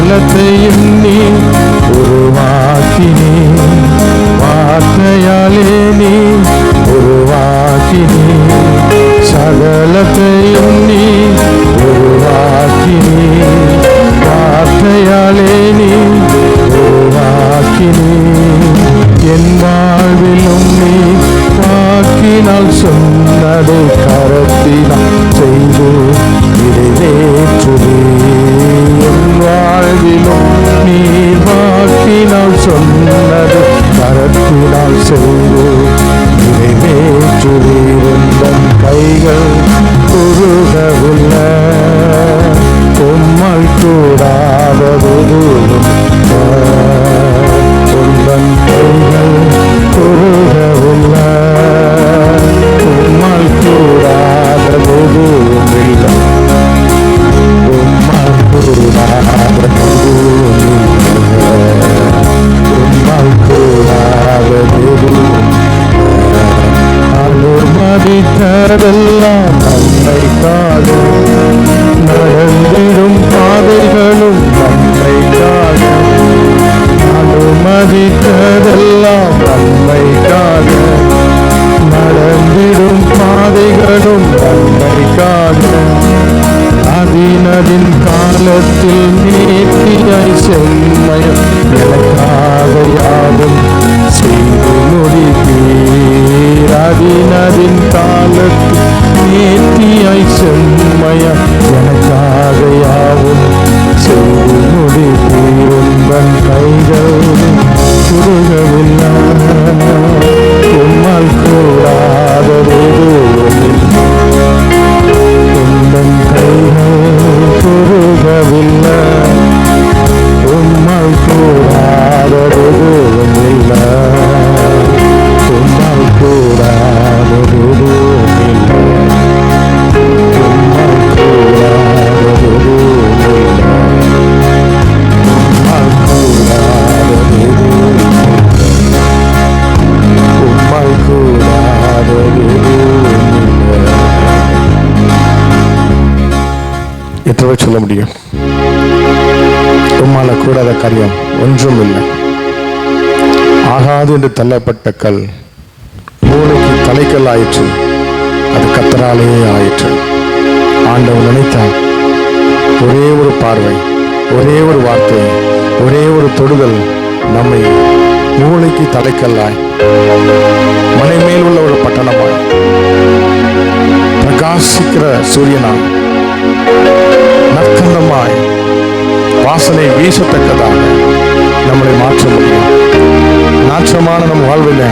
சகலத்தையும் நீ உருவாக்கினே, வார்த்தையாலே நீ உருவாக்கினே, சகலத்தையும் நீ உருவாக்கினே, வார்த்தையாலே நீ உருவாக்கினே. என் வாழ்விலும் நீ வாக்கினால் சொன்னதை கரத்தினால் செய்து நிறைவேற்றுவே. என் வாழ்விலும் நீ வாக்கினால் சொன்னதை கரத்தினால் செய்து நிறைவேற்றுவே. உந்தன் கைகள் குறுகவில்லை, உம்மால் கூடாததொன்றும் உந்தன் கைகள் குறுகவில்லை, உம்மால் கூடாததொன்றும் இல்லை, உம்மால் கூடாததொன்றும் இல்லை, உம்மால் கூடாததொன்றும் அனுமதித்ததெல்லாம் நன்மைக்காக, நடந்திடும் பாதைகளும் நன்மைக்காக, அனுமதித்ததெல்லாம் நன்மைக்காக, நடந்திடும் பாதைகளும் நன்மைக்காக, அதினதின் காலத்தில் நீட்டியாய் செம்மையும் எனக்காக யாவும் செய்து முடிப்பீர். அதினதின் காலத்தில் நீட்டியாய் செம்மையும் எனக்காக யாவும் செய்து முடிப்பீர். உந்தன் கைகள் குறுகவில்லை, உம்மால் கூடாததொன்றுமில்லை, உந்தன் கைகள் குறுகவில்லை, உம்மால் கூடாததொன்றுமில்லை, உம்மால் கூடாததொன்றுமில்லை, உம்மால் கூடாததொன்றுமில்லை, உம்மால் கூடாததொன்றுமில்லை, உம்மால் கூடாததொன்றுமில்லை. எத்தனை சொல்ல முடியும்? உம்மால கூடாத காரியம் ஒன்றும் இல்லை. ஆகாது என்று தள்ளப்பட்ட கல் மூளைக்கு தலைக்கல் ஆயிற்று, அது கர்த்தராலே ஆயிற்று. ஆண்டவர் நினைத்தார், ஒரே ஒரு பார்வை, ஒரே ஒரு வார்த்தை, ஒரே ஒரு தொடுதல் நம்மை மூளைக்கு தலைக்கல்லாய், மலை மேல் உள்ள ஒரு பட்டணமாய், பிரகாசிக்கிற சூரியனாய், நற்கந்தமாய், வாசனை வீசத்தக்கதாக நம்மளை மாற்ற முடியும். நாற்றமான நம் வாழ்வில்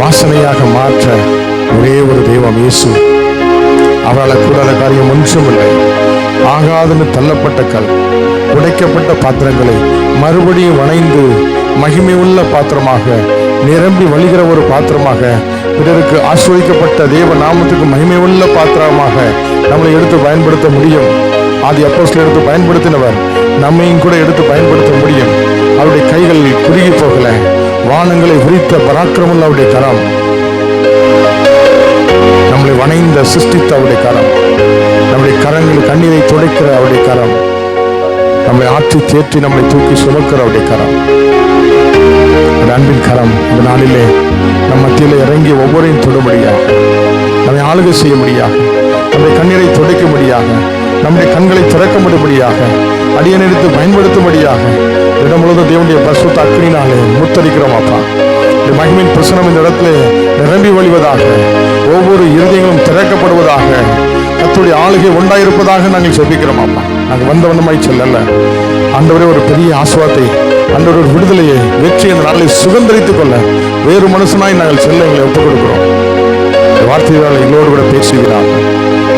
வாசனையாக மாற்ற ஒரே ஒரு தெய்வம் இயேசு. அவரால் கூடாத காரியம் ஒன்றுமில்லை. ஆகாதுன்னு தள்ளப்பட்ட கல், உடைக்கப்பட்ட பாத்திரங்களை மறுபடியும் வணைந்து மகிமை உள்ள பாத்திரமாக, நிரம்பி வழிகிற ஒரு பாத்திரமாக, பிறருக்கு ஆஸ்வதிக்கப்பட்ட தேவ நாமத்துக்கு மகிமை உள்ள பாத்திரமாக நம்மளை எடுத்து பயன்படுத்த முடியும். ஆதி அப்போஸ்தலர் எடுத்து பயன்படுத்தினவர் நம்மையும் கூட எடுத்து பயன்படுத்த முடியும். அவருடைய கைகள் குறுகி போகல, வானங்களை விரித்த பராக்கிரமுள்ள அவருடைய கரம், நம்மளை வணைந்த சிருஷ்டித்த அவருடைய கரம், நம்முடைய கரங்கள் கண்ணீரை துடைக்கிற அவருடைய கரம், நம்மளை ஆற்றி தேற்றி நம்மளை தூக்கி சுமக்கிற அவருடைய கரம், அன்பின் கரம் இந்த நாளிலே நம் மத்தியிலே இறங்கி ஒவ்வொருவரையும் தொடும்படியாக, நம்மை ஆளுகை செய்ய முடியாக, நம்முடைய கண்ணீரை துடைக்க முடியாக, நம்முடைய கண்களை திறக்க முடியும்படியாக, அடியனை எடுத்து பயன்படுத்தும்படியாக இடம் முழுவதும் தேவனுடைய பரிசுத்த அக்கினியினாலே முத்தரிக்கிறோம் அப்பா. இந்த மகிமையின் பிரசனம் இந்த இடத்துல நிரம்பி வழிவதாக, ஒவ்வொரு இருதயங்களும் திறக்கப்படுவதாக, கர்த்தருடைய ஆளுகை உண்டாயிருப்பதாக நாங்கள் செபிக்கிறோம் அப்பா. நாங்கள் வந்த வண்ணமாய் செல்லல ஆண்டவரே, ஒரு பெரிய ஆசுவாத்தை, ஆண்டவர் ஒரு விடுதலையை, வெற்றி இந்த நாளை சுதந்திரித்துக் கொள்ள வேறு மனுஷனாய் நாங்கள் செல்ல எங்களை ஒப்புக் கொடுக்கிறோம். இந்த வார்த்தையால் எங்களோடு கூட பேசுகிறார்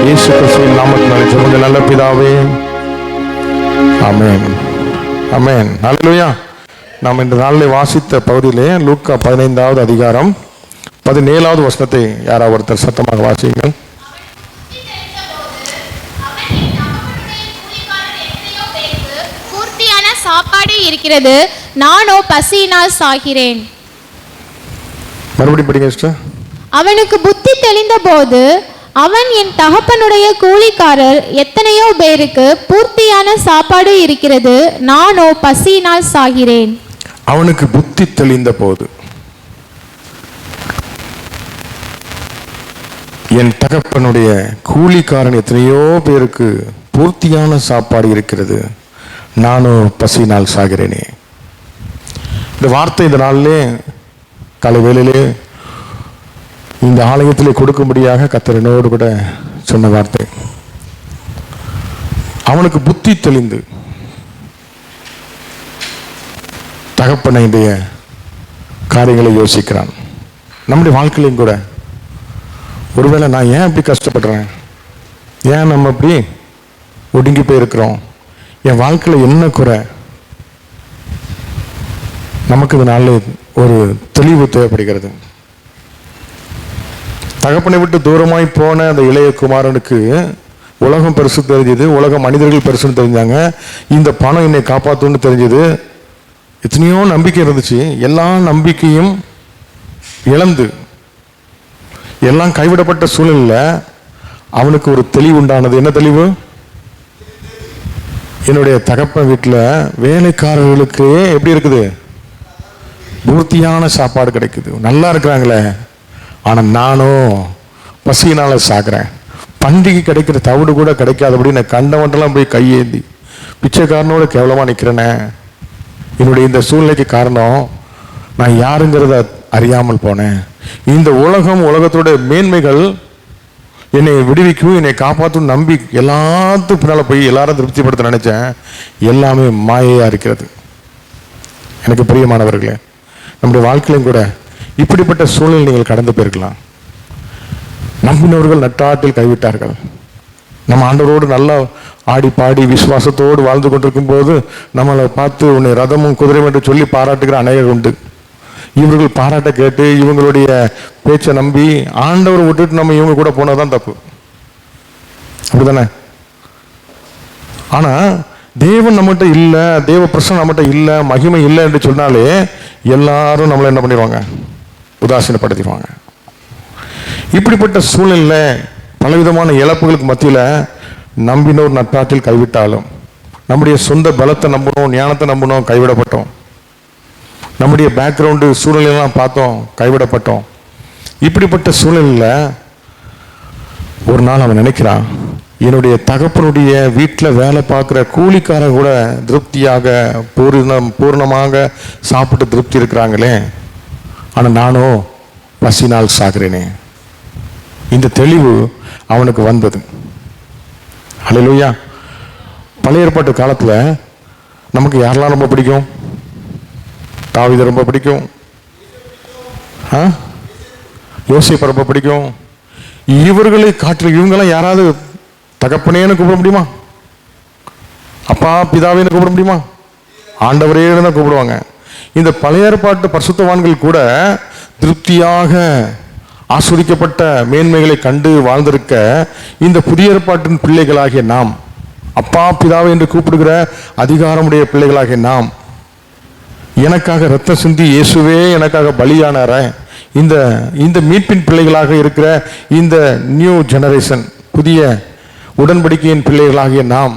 இயேசு கிறிஸ்துவின் நாமத்தினாலே ஜெபங்கள் நல்ல பிதாவே, ஆமென், ஆமென், ஹல்லேலூயா. நாம் இந்த நாளில் வாசித்த பகுதியிலே லூக்கா 15வது அதிகாரம் 17வது வசனத்தை யாராவது ஒருத்தர் சத்தமாக வாசியுங்கள். பூர்த்தியான சாப்பாடு இருக்கிறது, நானோ பசியினால் சாகிறேன். மறுபடியும் படிங்க சிஸ்டர். அவனுக்கு புத்தி தெளிந்த போது அவன் என் தகப்பனுடைய கூலிக்காரர் எத்தனையோ பேருக்கு பூர்த்தியான சாப்பாடு இருக்கிறது, நானோ பசியினால் சாகிறேன். அவனுக்கு புத்தி தெளிந்த போது, என் தகப்பனுடைய கூலிக்காரன் எத்தனையோ பேருக்கு பூர்த்தியான சாப்பாடு இருக்கிறது, நானும் பசியினால் சாகிறேனே. இந்த வார்த்தை இந்த நாளிலே காலை வேளையிலே இந்த ஆலயத்திலே கொடுக்கும்படியாக கர்த்தர் என்னோடு கூட சொன்ன வார்த்தை. அவனுக்கு புத்தி தெளிந்து தகப்பனுடைய காரியங்களை யோசிக்கிறான். நம்முடைய வாழ்க்கையிலும் கூட ஒருவேளை நான் ஏன் அப்படி கஷ்டப்படுறேன், ஏன் நம்ம அப்படி ஒடுங்கி போயிருக்கிறோம், என் வாழ்க்கையில் என்ன குறை, நமக்கு இதனால ஒரு தெளிவு தேவைப்படுகிறது. தகப்பனை விட்டு தூரமாய் போன அந்த இளைய குமாரனுக்கு உலகம் பெருசு தெரிஞ்சது, உலக மனிதர்கள் பெருசுன்னு தெரிஞ்சாங்க, இந்த பணம் என்னை காப்பாற்றுன்னு தெரிஞ்சது, எத்தனையோ நம்பிக்கை இருந்துச்சு. எல்லா நம்பிக்கையும் இழந்து எல்லாம் கைவிடப்பட்ட சூழலில் அவனுக்கு ஒரு தெளிவு உண்டானது. என்ன தெளிவு? என்னுடைய தகப்பன் வீட்டில் வேலைக்காரர்களுக்கு எப்படி இருக்குது, பூர்த்தியான சாப்பாடு கிடைக்குது, நல்லா இருக்கிறாங்களே, ஆனால் நானும் பசியினால சாகிறேன். பண்டிகை கிடைக்கிற தவிடு கூட கிடைக்காதபடி நான் கண்டவன்ட்டெல்லாம் போய் கையேந்தி பிச்சைக்காரனோட கேவலமாக நிற்கிறேனே. என்னுடைய இந்த சூழ்நிலைக்கு காரணம் நான் யாருங்கிறத அறியாமல் போனேன். இந்த உலகத்தோட மேன்மைகள் என்னை விடுவிக்கும், என்னை காப்பாற்றும் நம்பி எல்லாத்துக்கும் பின்னால் போய் எல்லாரும் திருப்திப்படுத்த நினைச்சேன். எல்லாமே மாயையா இருக்கிறது. எனக்கு பிரியமானவர்களே, நம்முடைய வாழ்க்கையிலும் கூட இப்படிப்பட்ட சூழ்நிலை நீங்கள் கடந்து போயிருக்கலாம். நம்பினவர்கள் நட்டாற்றில் கைவிட்டார்கள். நம்ம ஆண்டவரோடு நல்லா ஆடி பாடி விசுவாசத்தோடு வாழ்ந்து கொண்டிருக்கும் போது நம்மளை பார்த்து உன்னை ரதமும் குதிரையும் என்று சொல்லி பாராட்டுகிற அநேகர் உண்டு. இவர்கள் பாராட்ட கேட்டு இவங்களுடைய பேச்சை நம்பி ஆண்டவரை விட்டுட்டு நம்ம இவங்க கூட போனதான் தப்பு, அப்படிதானே? ஆனா தேவன் நம்மகிட்ட இல்லை, தேவ பிரசனம் நம்மகிட்ட இல்லை, மகிமை இல்லை என்று சொன்னாலே எல்லாரும் நம்மளை என்ன பண்ணிடுவாங்க, உதாசீனப்படுத்திடுவாங்க. இப்படிப்பட்ட சூழ்நிலை பலவிதமான இழப்புகளுக்கு மத்தியில் நம்பினோர் நட்டாற்றில் கைவிட்டாலும், நம்முடைய சொந்த பலத்தை நம்பணும், ஞானத்தை நம்பணும், கைவிடப்பட்டோம். நம்முடைய பேக்ரவுண்டு சூழ்நிலையெல்லாம் பார்த்தோம், கைவிடப்பட்டோம். இப்படிப்பட்ட சூழ்நிலையில் ஒரு நாள் அவன் நினைக்கிறான், என்னுடைய தகப்பனுடைய வீட்டில் வேலை பார்க்குற கூலிக்காரன் கூட திருப்தியாக பூர்ணமாக சாப்பிட்டு திருப்தி இருக்கிறாங்களே, ஆனால் நானும் பசினால் சாகிறேனே. இந்த தெளிவு அவனுக்கு வந்தது. ஹல்லேலூயா. பழைய ஏற்பாட்டு காலத்தில் நமக்கு யாரெல்லாம் ரொம்ப பிடிக்கும்? தாவீதை ரொம்ப பிடிக்கும், யோசேப்பை ரொம்ப பிடிக்கும். இவர்களை காற்று இவங்கெல்லாம் யாராவது தகப்பனேன்னு கூப்பிட முடியுமா? அப்பா பிதாவேன்னு கூப்பிட முடியுமா? ஆண்டவரே தான் கூப்பிடுவாங்க. இந்த பழைய ஏற்பாட்டு பரிசுத்தவான்கள் கூட திருப்தியாக ஆஸ்வதிக்கப்பட்ட மேன்மைகளை கண்டு வாழ்ந்திருக்க, இந்த புதிய ஏற்பாட்டின் பிள்ளைகளாகிய நாம், அப்பா பிதாவை என்று கூப்பிடுகிற அதிகாரமுடைய பிள்ளைகளாகிய நாம், எனக்காக ரத்தம் சிந்தி இயேசுவே எனக்காக பலியானார இந்த மீட்பின் பிள்ளைகளாக இருக்கிற இந்த நியூ ஜெனரேஷன், புதிய உடன்படிக்கையின் பிள்ளைகளாகிய நாம்,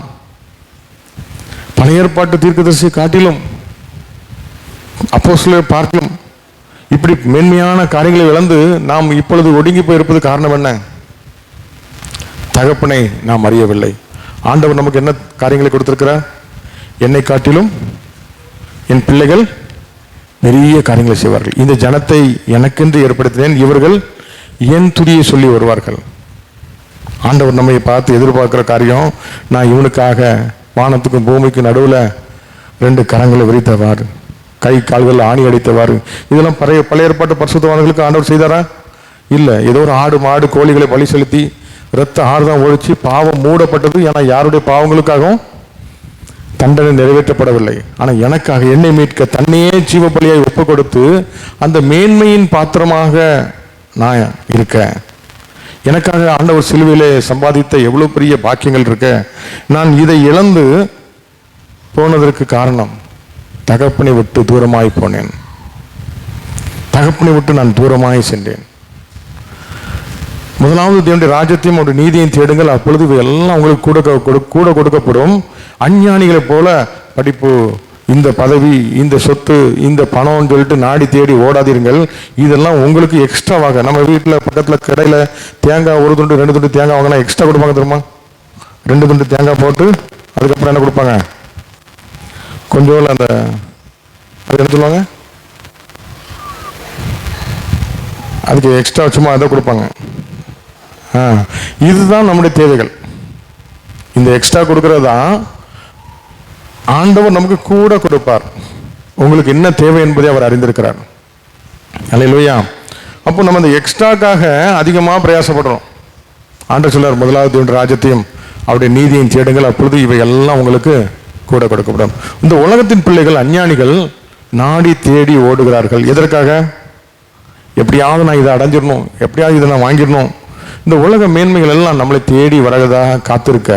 பழைய ஏற்பாட்டு தீர்க்கதரிசி காட்டிலும் அப்போஸ்தலரை பார்க்கிலும் இப்படி மேன்மையான காரியங்களை இழந்து நாம் இப்பொழுது ஒடுங்கி போயிருப்பது காரணம் என்ன? தகப்பனை நாம் அறியவில்லை. ஆண்டவர் நமக்கு என்ன காரியங்களை கொடுத்திருக்கிறார்? என்னை காட்டிலும் என் பிள்ளைகள் பெரிய காரியங்களை செய்வார்கள். இந்த ஜனத்தை எனக்கென்று ஏற்படுத்தினேன், இவர்கள் என் துதியை சொல்லி வருவார்கள். ஆண்டவர் நம்மை பார்த்து எதிர்பார்க்கிற காரியம், நான் இவனுக்காக வானத்துக்கும் பூமிக்கும் நடுவில் 2 கரங்களை விரித்தவாறு, கை கால்கள் ஆணி அடித்தவாறு, இதெல்லாம் பழைய ஏற்பாட்டு பரிசுத்தவான்களுக்கு ஆண்டவர் செய்தாரா? இல்லை. ஏதோ ஒரு ஆடு மாடு கோழிகளை பலி செலுத்தி ரத்த ஆறுதான் ஒழிச்சு பாவம் மூடப்பட்டது. ஏன்னா யாருடைய பாவங்களுக்காகவும் தண்டனை நிறைவேற்றப்படவில்லை. ஆனால் எனக்காக என்னை மீட்க தன்னையே ஜீவ பலியாய் ஒப்பு கொடுத்து அந்த மேன்மையின் பாத்திரமாக நான் இருக்க, எனக்காக ஆண்டவர் சிலுவையிலே சம்பாதித்த எவ்வளவு பெரிய பாக்கியங்கள் இருக்க, நான் இதை இழந்து போனதற்கு காரணம் தகப்பனை விட்டு தூரமாய் போனேன், தகப்பனை விட்டு நான் தூரமாய் சென்றேன். முதலாவது தேவனுடைய ராஜ்யத்தையும் அவருடைய நீதியையும் தேடுங்கள், அப்பொழுது இவை எல்லாம் உங்களுக்கு கூட கொடுக்கப்படும். அஞ்ஞானிகளைப் போல படிப்பு, இந்த பதவி, இந்த சொத்து, இந்த பணம்னு சொல்லிட்டு நாடி தேடி ஓடாதீர்கள். இதெல்லாம் உங்களுக்கு எக்ஸ்ட்ராவாக. நம்ம வீட்டில் பக்கத்தில் கடையில் தேங்காய் ஒரு துண்டு 2 துண்டு தேங்காய் வாங்கினா எக்ஸ்ட்ரா கொடுப்பாங்க தெரியுமா? 2 துண்டு தேங்காய் போட்டு அதுக்கப்புறம் என்ன கொடுப்பாங்க? கொஞ்சம் அந்த அது என்ன சொல்லுவாங்க, அதுக்கு எக்ஸ்ட்ரா சும்மா அதை கொடுப்பாங்க. இதுதான் நம்முடைய தேவைகள். இந்த எக்ஸ்ட்ரா கொடுக்கறது தான் ஆண்டவர் நமக்கு கூட கொடுப்பார். உங்களுக்கு என்ன தேவை என்பதை அவர் அறிந்திருக்கிறார். அல்லேலூயா. அப்போ நம்ம இந்த எக்ஸ்ட்ராக்காக அதிகமாக பிரயாசப்படுறோம். ஆண்டவர் சொல்றார், முதலாவது தேவனுடைய ராஜ்யத்தையும் அவருடைய நீதியையும் தேடுங்கள், அப்பொழுது இவை எல்லாம் உங்களுக்கு கூட கொடுக்கப்படும். இந்த உலகத்தின் பிள்ளைகள், அஞ்ஞானிகள் நாடி தேடி ஓடுகிறார்கள். எதற்காக? எப்படியாவது நான் இதை அடைஞ்சிடணும், எப்படியாவது இதை நான் வாங்கிடணும். இந்த உலக மேன்மைகள் எல்லாம் நம்மளை தேடி வரதாக காத்திருக்க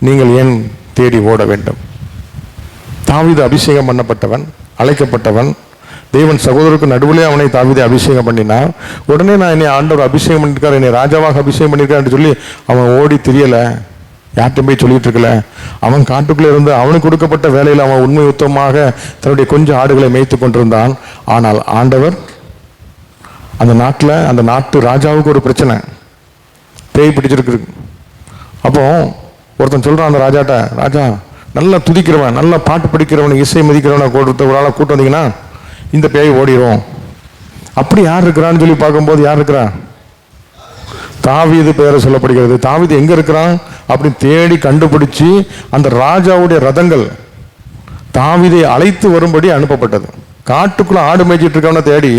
நீங்கள் ஏன் தேடி ஓட வேண்டும்? தாவீது அபிஷேகம் பண்ணப்பட்டவன், அழைக்கப்பட்டவன். தேவன் சகோதரருக்கு நடுவிலே அவனை தாவீதை அபிஷேகம் பண்ணினார். உடனே நான் என்னை ஆண்டவர் அபிஷேகம் பண்ணியிருக்கார், என்னை ராஜாவாக அபிஷேகம் பண்ணியிருக்காரு சொல்லி அவன் ஓடி தெரியல, யார்கிட்டும் போய் சொல்லிட்டு இருக்கல. அவன் காட்டுக்குள்ளே இருந்து அவனுக்கு கொடுக்கப்பட்ட வேலையில் அவன் உண்மை உத்தமாக தன்னுடைய கொஞ்சம் ஆடுகளை மேய்த்து கொண்டிருந்தான். ஆனால் ஆண்டவர் அந்த நாட்டில், அந்த நாட்டு ராஜாவுக்கு ஒரு பிரச்சனை, பேய் பிடிச்சிருக்கு. அப்போ ஒருத்தன் சொல்றான் அந்த ராஜாட்ட, ராஜா நல்லா துதிக்கிறவன், நல்லா பாட்டு படிக்கிறவன், இசை மதிக்கிறவனை ஒரு ஆளை கூட்டு வந்தீங்கன்னா இந்த பேய் ஓடிடும். அப்படி யார் இருக்கிறான்னு சொல்லி பார்க்கும்போது யார் இருக்கிறா? தாவீது பெயரை சொல்லப்படுகிறது. தாவீது எங்க இருக்கிறான் அப்படின்னு தேடி கண்டுபிடிச்சு அந்த ராஜாவுடைய ரதங்கள் தாவீதை அழைத்து வரும்படி அனுப்பப்பட்டது. காட்டுக்குள்ள ஆடு மேய்ச்சிட்டு இருக்கவன தேடி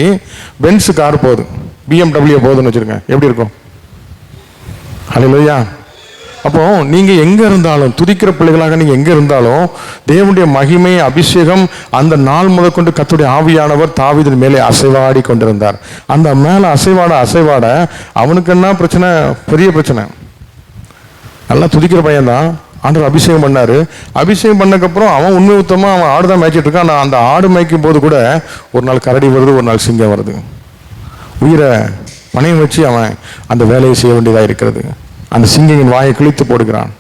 பென்ஸ் கார் போகுது, BMW போகுதுன்னு வச்சிருக்கேன், எப்படி இருக்கும்? அல்லேலூயா. அப்போ நீங்க எங்க இருந்தாலும், துதிக்கிற பிள்ளைகளாக நீங்க எங்க இருந்தாலும், தேவனுடைய மகிமை அபிஷேகம் அந்த நாள் முதற்கொண்டு கர்த்தருடைய ஆவியானவர் தாவீதின் மேலே அசைவாடி கொண்டிருந்தார். அந்த மேல அசைவாட அவனுக்கு என்ன பிரச்சனை? பெரிய பிரச்சனை. நல்லா துதிக்கிற பையன்தான், ஆண்டவர் அபிஷேகம் பண்ணாரு. அபிஷேகம் பண்ணக்கப்புறம் அவன் உண்மை உத்தமா அவன் ஆடுதான் மேய்ச்சிட்டு இருக்கான். ஆனால் அந்த ஆடு மேய்க்கும் போது கூட ஒரு நாள் கரடி வருது, ஒரு நாள் சிங்கம் வருது. உயிரை பணையம் வச்சு அவன் அந்த வேலையை செய்ய வேண்டியதாக இருக்கிறது. அந்த சிங்கத்தின் வாயை கிழித்து போடுகிறான்,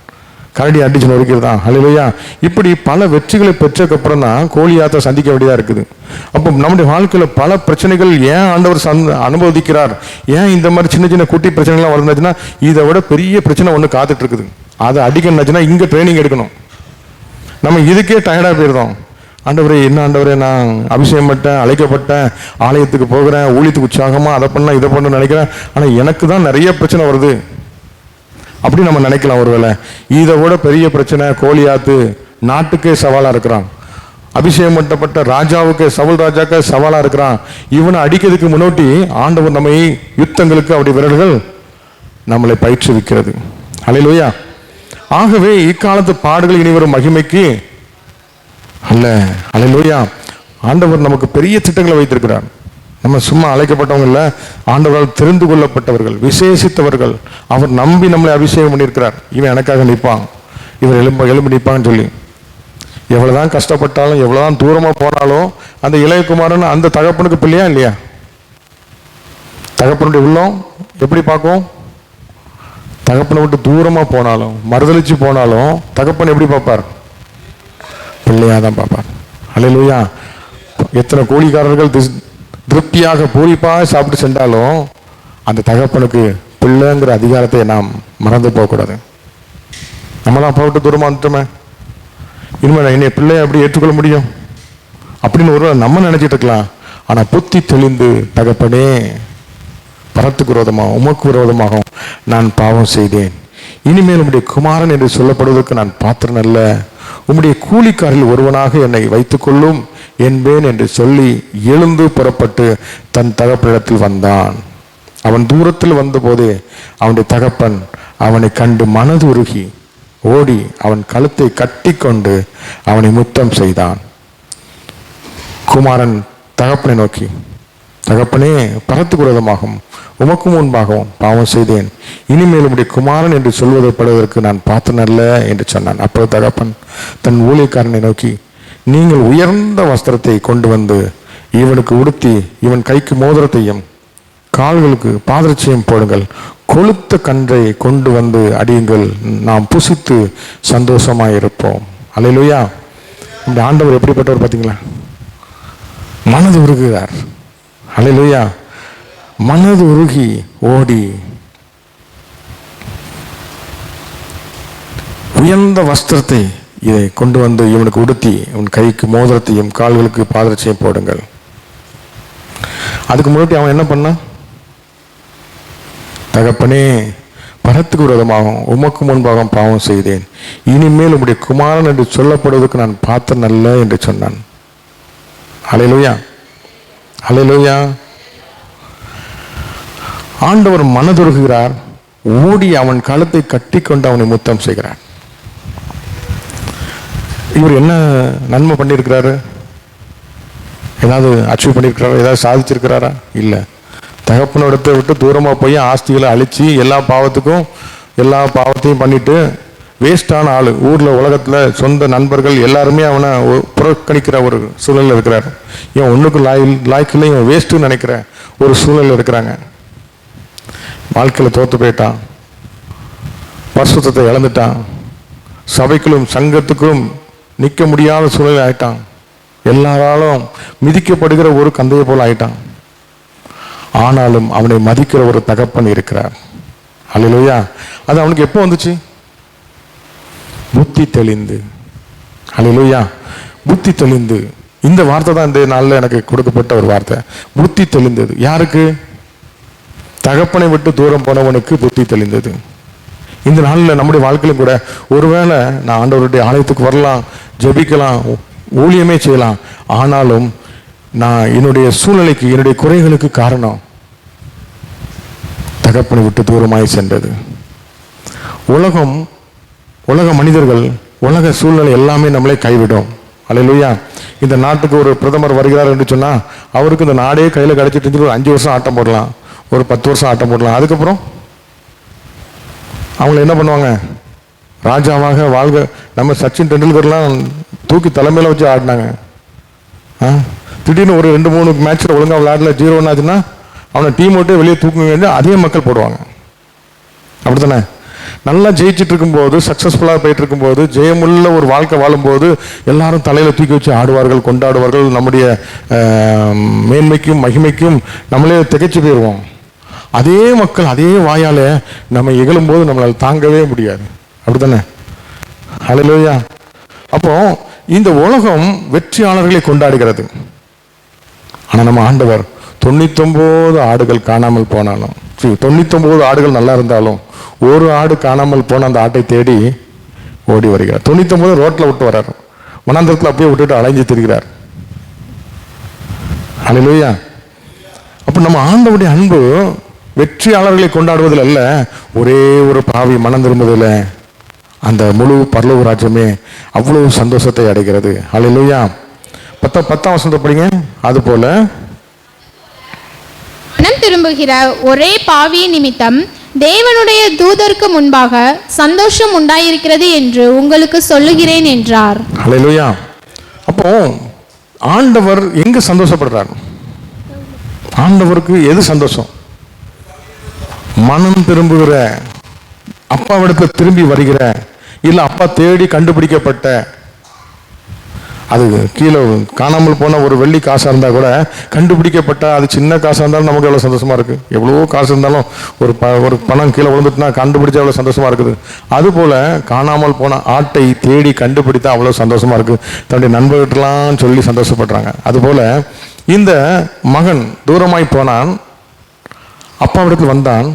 கரடி அடிச்சு நொறுக்கிறதான். அல்லேலூயா. இப்படி பல வெற்றிகளை பெற்றதுக்கப்புறம் தான் கோலியாத்தை சந்திக்க வேண்டியதாக இருக்குது. அப்போ நம்முடைய வாழ்க்கையில் பல பிரச்சனைகள் ஏன் ஆண்டவர் அனுபவிக்கிறார், ஏன் இந்த மாதிரி சின்ன சின்ன குட்டி பிரச்சனைகள்லாம் வருதுச்சுன்னா, இதை விட பெரிய பிரச்சனை ஒன்று காத்துட்டு இருக்குது. அதை அடிக்கணும்னாச்சுன்னா இங்கே ட்ரைனிங் எடுக்கணும். நம்ம இதுக்கே டயர்டாக போயிருந்தோம். ஆண்டவரே, என்ன ஆண்டவரே, நான் அபிஷேகம் பட்டேன், அழைக்கப்பட்டேன், ஆலயத்துக்கு போகிறேன், ஊழியத்துக்கு உற்சாகமாக அதை பண்ண இதை பண்ண நினைக்கிறேன், ஆனால் எனக்கு தான் நிறைய பிரச்சனை வருது அப்படி நம்ம நினைக்கலாம். ஒருவேளை இதை விட பெரிய பிரச்சனை கோலியாத்து நாட்டுக்கே சவாலாக இருக்கிறான். அபிஷேகம் பண்ணப்பட்ட ராஜாவுக்கு, சவுல் ராஜாக்கு சவாலாக இருக்கிறான். இவனை அடிக்கிறதுக்கு முன்னோட்டி ஆண்டவர் நம்மை யுத்தங்களுக்கு அப்படி விரல்கள் நம்மளை பயிற்றுவிக்கிறது. அல்லேலூயா. ஆகவே இக்காலத்து பாடுகள் இனி வரும் மகிமைக்கு அல்ல. அல்லேலூயா. ஆண்டவர் நமக்கு பெரிய திட்டங்களை வைத்திருக்கிறார். நம்ம சும்மா அழைக்கப்பட்டவங்க இல்லை, ஆண்டவரால் தெரிந்து கொள்ளப்பட்டவர்கள், விசேஷித்தவர்கள். அவர் நம்பி நம்மளை அபிஷேகம் பண்ணியிருக்கிறார். இவன் எனக்காக நிற்பான், இவர் எலும்பு நிற்பான்னு சொல்லி. எவ்வளவுதான் கஷ்டப்பட்டாலும், எவ்வளவுதான் தூரமா போனாலும், அந்த இளையகுமாரன் அந்த தகப்பனுக்கு பிள்ளையா இல்லையா? தகப்பனுடைய உள்ளம் எப்படி பார்க்கும்? தகப்பனை விட்டு தூரமா போனாலும், மறுதளிச்சு போனாலும் தகப்பன் எப்படி பார்ப்பார்? பிள்ளையா தான் பார்ப்பார். அல்லேலூயா. எத்தனை கூலிக்காரர்கள் திருப்தியாக பூரிப்பாக சாப்பிட்டு சென்றாலும் அந்த தகப்பனுக்கு பிள்ளைங்கிற அதிகாரத்தை நாம் மறந்து போகக்கூடாது. நம்மளாம் அப்பா விட்டு தூரமா வந்துட்டோமே, இனிமேல் என்னை பிள்ளையை எப்படி ஏற்றுக்கொள்ள முடியும் அப்படின்னு ஒரு நம்ம நினைச்சிட்டு இருக்கலாம். ஆனா புத்தி தெளிந்து, தகப்பனே, பரத்துக்கு விரோதமாக, உமக்கு விரோதமாக நான் பாவம் செய்தேன், இனிமேல் உம்முடைய குமாரன் என்று சொல்லப்படுவதற்கு நான் பாத்திரன் அல்ல, உம்முடைய கூலிக்காரில் ஒருவனாக என்னை வைத்துக் கொள்ளும் என்பேன் என்று சொல்லி எழுந்து புறப்பட்டு தன் தகப்பனிடத்தில் வந்தான். அவன் தூரத்தில் வந்தபோதே அவனுடைய தகப்பன் அவனை கண்டு மனது உருகி ஓடி அவன் கழுத்தை கட்டி கொண்டு அவனை முத்தம் செய்தான். குமாரன் தகப்பனை நோக்கி, தகப்பனே, பரத்துக்கு விரோதமாகவும் உமக்கு முன்பாகவும் பாவம் செய்தேன், இனிமேல் உம்முடைய குமாரன் என்று சொல்வதற்கு நான் பாத்திரன் அல்ல என்று சொன்னான். அப்போது தகப்பன் தன் ஊழியக்காரனை நோக்கி, நீங்கள் உயர்ந்த வஸ்திரத்தை கொண்டு வந்து இவனுக்கு உடுத்தி, இவன் கைக்கு மோதிரத்தையும் கால்களுக்கு பாதரட்சியம் போடுங்கள், கொழுத்த கன்றை கொண்டு வந்து அடியுங்கள், நாம் புசித்து சந்தோஷமாக இருப்போம். அல்லேலூயா. இந்த ஆண்டவர் எப்படிப்பட்டவர் பார்த்தீங்களா? மனது உருகுகிறார். அல்லேலூயா. மனது உருகி ஓடி உயர்ந்த வஸ்திரத்தை இதை கொண்டு வந்து இவனுக்கு உடுத்தி இவன் கைக்கு மோதிரத்தையும் கால்களுக்கு பாதரட்சியம் போடுங்கள். அதுக்கு முன்னாடி அவன் என்ன பண்ணான்? தகப்பனே, பரத்துக்கு விரோதமாகவும் உமக்கு முன்பாக பாவம் செய்தேன், இனிமேல் உம்முடைய குமாரன் என்று சொல்லப்படுவதற்கு நான் பாத்திரம் அல்ல என்று சொன்னான். அல்லேலூயா, அல்லேலூயா. ஆண்டவர் மனதுருகுகிறார். ஓடி அவன் கழுத்தை கட்டி கொண்டு அவனை முத்தம் செய்கிறார். இவர் என்ன நன்மை பண்ணியிருக்கிறாரு? ஏதாவது அச்சீவ் பண்ணியிருக்கிறாரா? ஏதாவது சாதிச்சிருக்கிறாரா? இல்லை. தகப்பனிடத்தை விட்டு தூரமாக போய் ஆஸ்திகளை அழித்து எல்லா பாவத்தையும் பண்ணிட்டு வேஸ்டான ஆள். ஊரில் உலகத்தில் சொந்த நண்பர்கள் எல்லாருமே அவனை புறக்கணிக்கிற ஒரு சூழலில் இருக்கிறார். இவன் ஒன்றுக்கு லாய்க்கில் இவன் வேஸ்ட்டுன்னு நினைக்கிற ஒரு சூழலில் இருக்கிறாங்க. வாழ்க்கையில் தோற்று போயிட்டான், பரிசுத்தத்தை இழந்துட்டான், சபைக்குள்ளும் சங்கத்துக்கும் நிற்க முடியாத சூழல் ஆயிட்டான், எல்லாராலும் மிதிக்கப்படுகிற ஒரு கந்தையை போல் ஆயிட்டான். ஆனாலும் அவனை மதிக்கிற ஒரு தகப்பன் இருக்கிறார். அல்லேலூயா. அது அவனுக்கு எப்போ வந்துச்சு? புத்தி தெளிந்து. அல்லேலூயா. புத்தி தெளிந்து. இந்த வார்த்தை தான் இந்த நாளில் எனக்கு கொடுக்கப்பட்ட ஒரு வார்த்தை. புத்தி தெளிந்தது. யாருக்கு? தகப்பனை விட்டு தூரம் போனவனுக்கு புத்தி தெளிந்தது. இந்த நாளில் நம்முடைய வாழ்க்கையிலும் கூட ஒருவேளை நான் ஆண்டவருடைய ஆலயத்துக்கு வரலாம், ஜெபிக்கலாம், ஊழியமே செய்யலாம், ஆனாலும் நான் என்னுடைய சூழ்நிலைக்கு, என்னுடைய குறைகளுக்கு காரணம் தகப்பனை விட்டு தூரமாய் சென்றது. உலக மனிதர்கள், உலக சூழ்நிலை எல்லாமே நம்மளை கைவிடும். அல்லேலூயா. இந்த நாட்டுக்கு ஒரு பிரதமர் வருகிறார் என்று சொன்னால் அவருக்கு இந்த நாடே கையில் கிடைச்சிட்டு ஒரு 5 வருஷம் ஆட்டம் போடலாம், ஒரு 10 வருஷம் ஆட்டம் போடலாம். அதுக்கப்புறம் அவங்கள என்ன பண்ணுவாங்க? ராஜாவாக வாழ்க. நம்ம சச்சின் டெண்டுல்கர்லாம் தூக்கி தலைமையில் வச்சு ஆடினாங்க. திடீர்னு ஒரு 2-3 மேட்ச்சில் ஒழுங்காக விளையாடல, 0-1 ஆச்சுன்னா அவனை டீம் விட்டு வெளியே தூக்குங்க, அதே மக்கள் போடுவாங்க. அப்படி தானே? நல்லா ஜெயிச்சுட்டு இருக்கும்போது, சக்ஸஸ்ஃபுல்லாக போயிட்டு இருக்கும்போது, ஜெயமுள்ள ஒரு வாழ்க்கை வாழும்போது எல்லாரும் தலையில் தூக்கி வச்சு ஆடுவார்கள், கொண்டாடுவார்கள். நம்முடைய மேன்மைக்கும் மகிமைக்கும் நம்மளே திகைச்சு போயிடுவோம். அதே மக்கள் அதே வாயால் நம்ம இகழும்போது நம்மளால் தாங்கவே முடியாது. அப்படி தானே? அல்லேலூயா. அப்போ இந்த உலகம் வெற்றியாளர்களை கொண்டாடுகிறது. ஆனால் நம்ம ஆண்டவர் 99 ஆடுகள் காணாமல் போனாலும், 99 ஆடுகள் நல்லா இருந்தாலும் ஒரு ஆடு காணாமல் போன அந்த ஆட்டை தேடி ஓடி வருகிறார். 99 ரோட்டில் விட்டு வர்றார், வனாந்தரத்தில் அப்படியே விட்டுட்டு அலைஞ்சு திரிகிறார். அல்லேலூயா. அப்போ நம்ம ஆண்டவருடைய அன்பு வெற்றியாளர்களை கொண்டாடுவதில் அல்ல, ஒரே ஒரு பாவி மனம் திரும்புவதில் அந்த முழு பரலோக ராஜ்யமே அவ்வளவு சந்தோஷத்தை அடைகிறது. அல்லேலூயா. 10ஆம் வசனத்தை படிங்க. அது போல மனம் திரும்புகிற ஒரே பாவி நிமித்தம் தேவனுடைய தூதருக்கு முன்பாக சந்தோஷம் உண்டாயிருக்கிறது என்று உங்களுக்கு சொல்லுகிறேன் என்றார். அல்லேலூயா. அப்போ ஆண்டவர் எங்க சந்தோஷப்படுறார்? ஆண்டவருக்கு எது சந்தோஷம்? மனம் திரும்புகிற, அப்பாவிடத்தில் திரும்பி வருகிற, இல்லை அப்பா தேடி கண்டுபிடிக்கப்பட்ட, அது கீழே காணாமல் போன ஒரு வெள்ளி காசாக இருந்தால் கூட கண்டுபிடிக்கப்பட்ட, அது சின்ன காசாக இருந்தாலும் நமக்கு எவ்வளோ சந்தோஷமா இருக்கு. எவ்வளோ காசு இருந்தாலும் ஒரு பணம் கீழே விழுந்துட்டுனா கண்டுபிடிச்சா எவ்வளோ சந்தோஷமா இருக்குது. அதுபோல காணாமல் போன ஆட்டை தேடி கண்டுபிடித்தா அவ்வளோ சந்தோஷமா இருக்கு. தன்னுடைய நண்பர்களெலாம் சொல்லி சந்தோஷப்படுறாங்க. அதுபோல இந்த மகன் தூரமாய் போனான், அப்பாவிடத்தில் வந்தான்,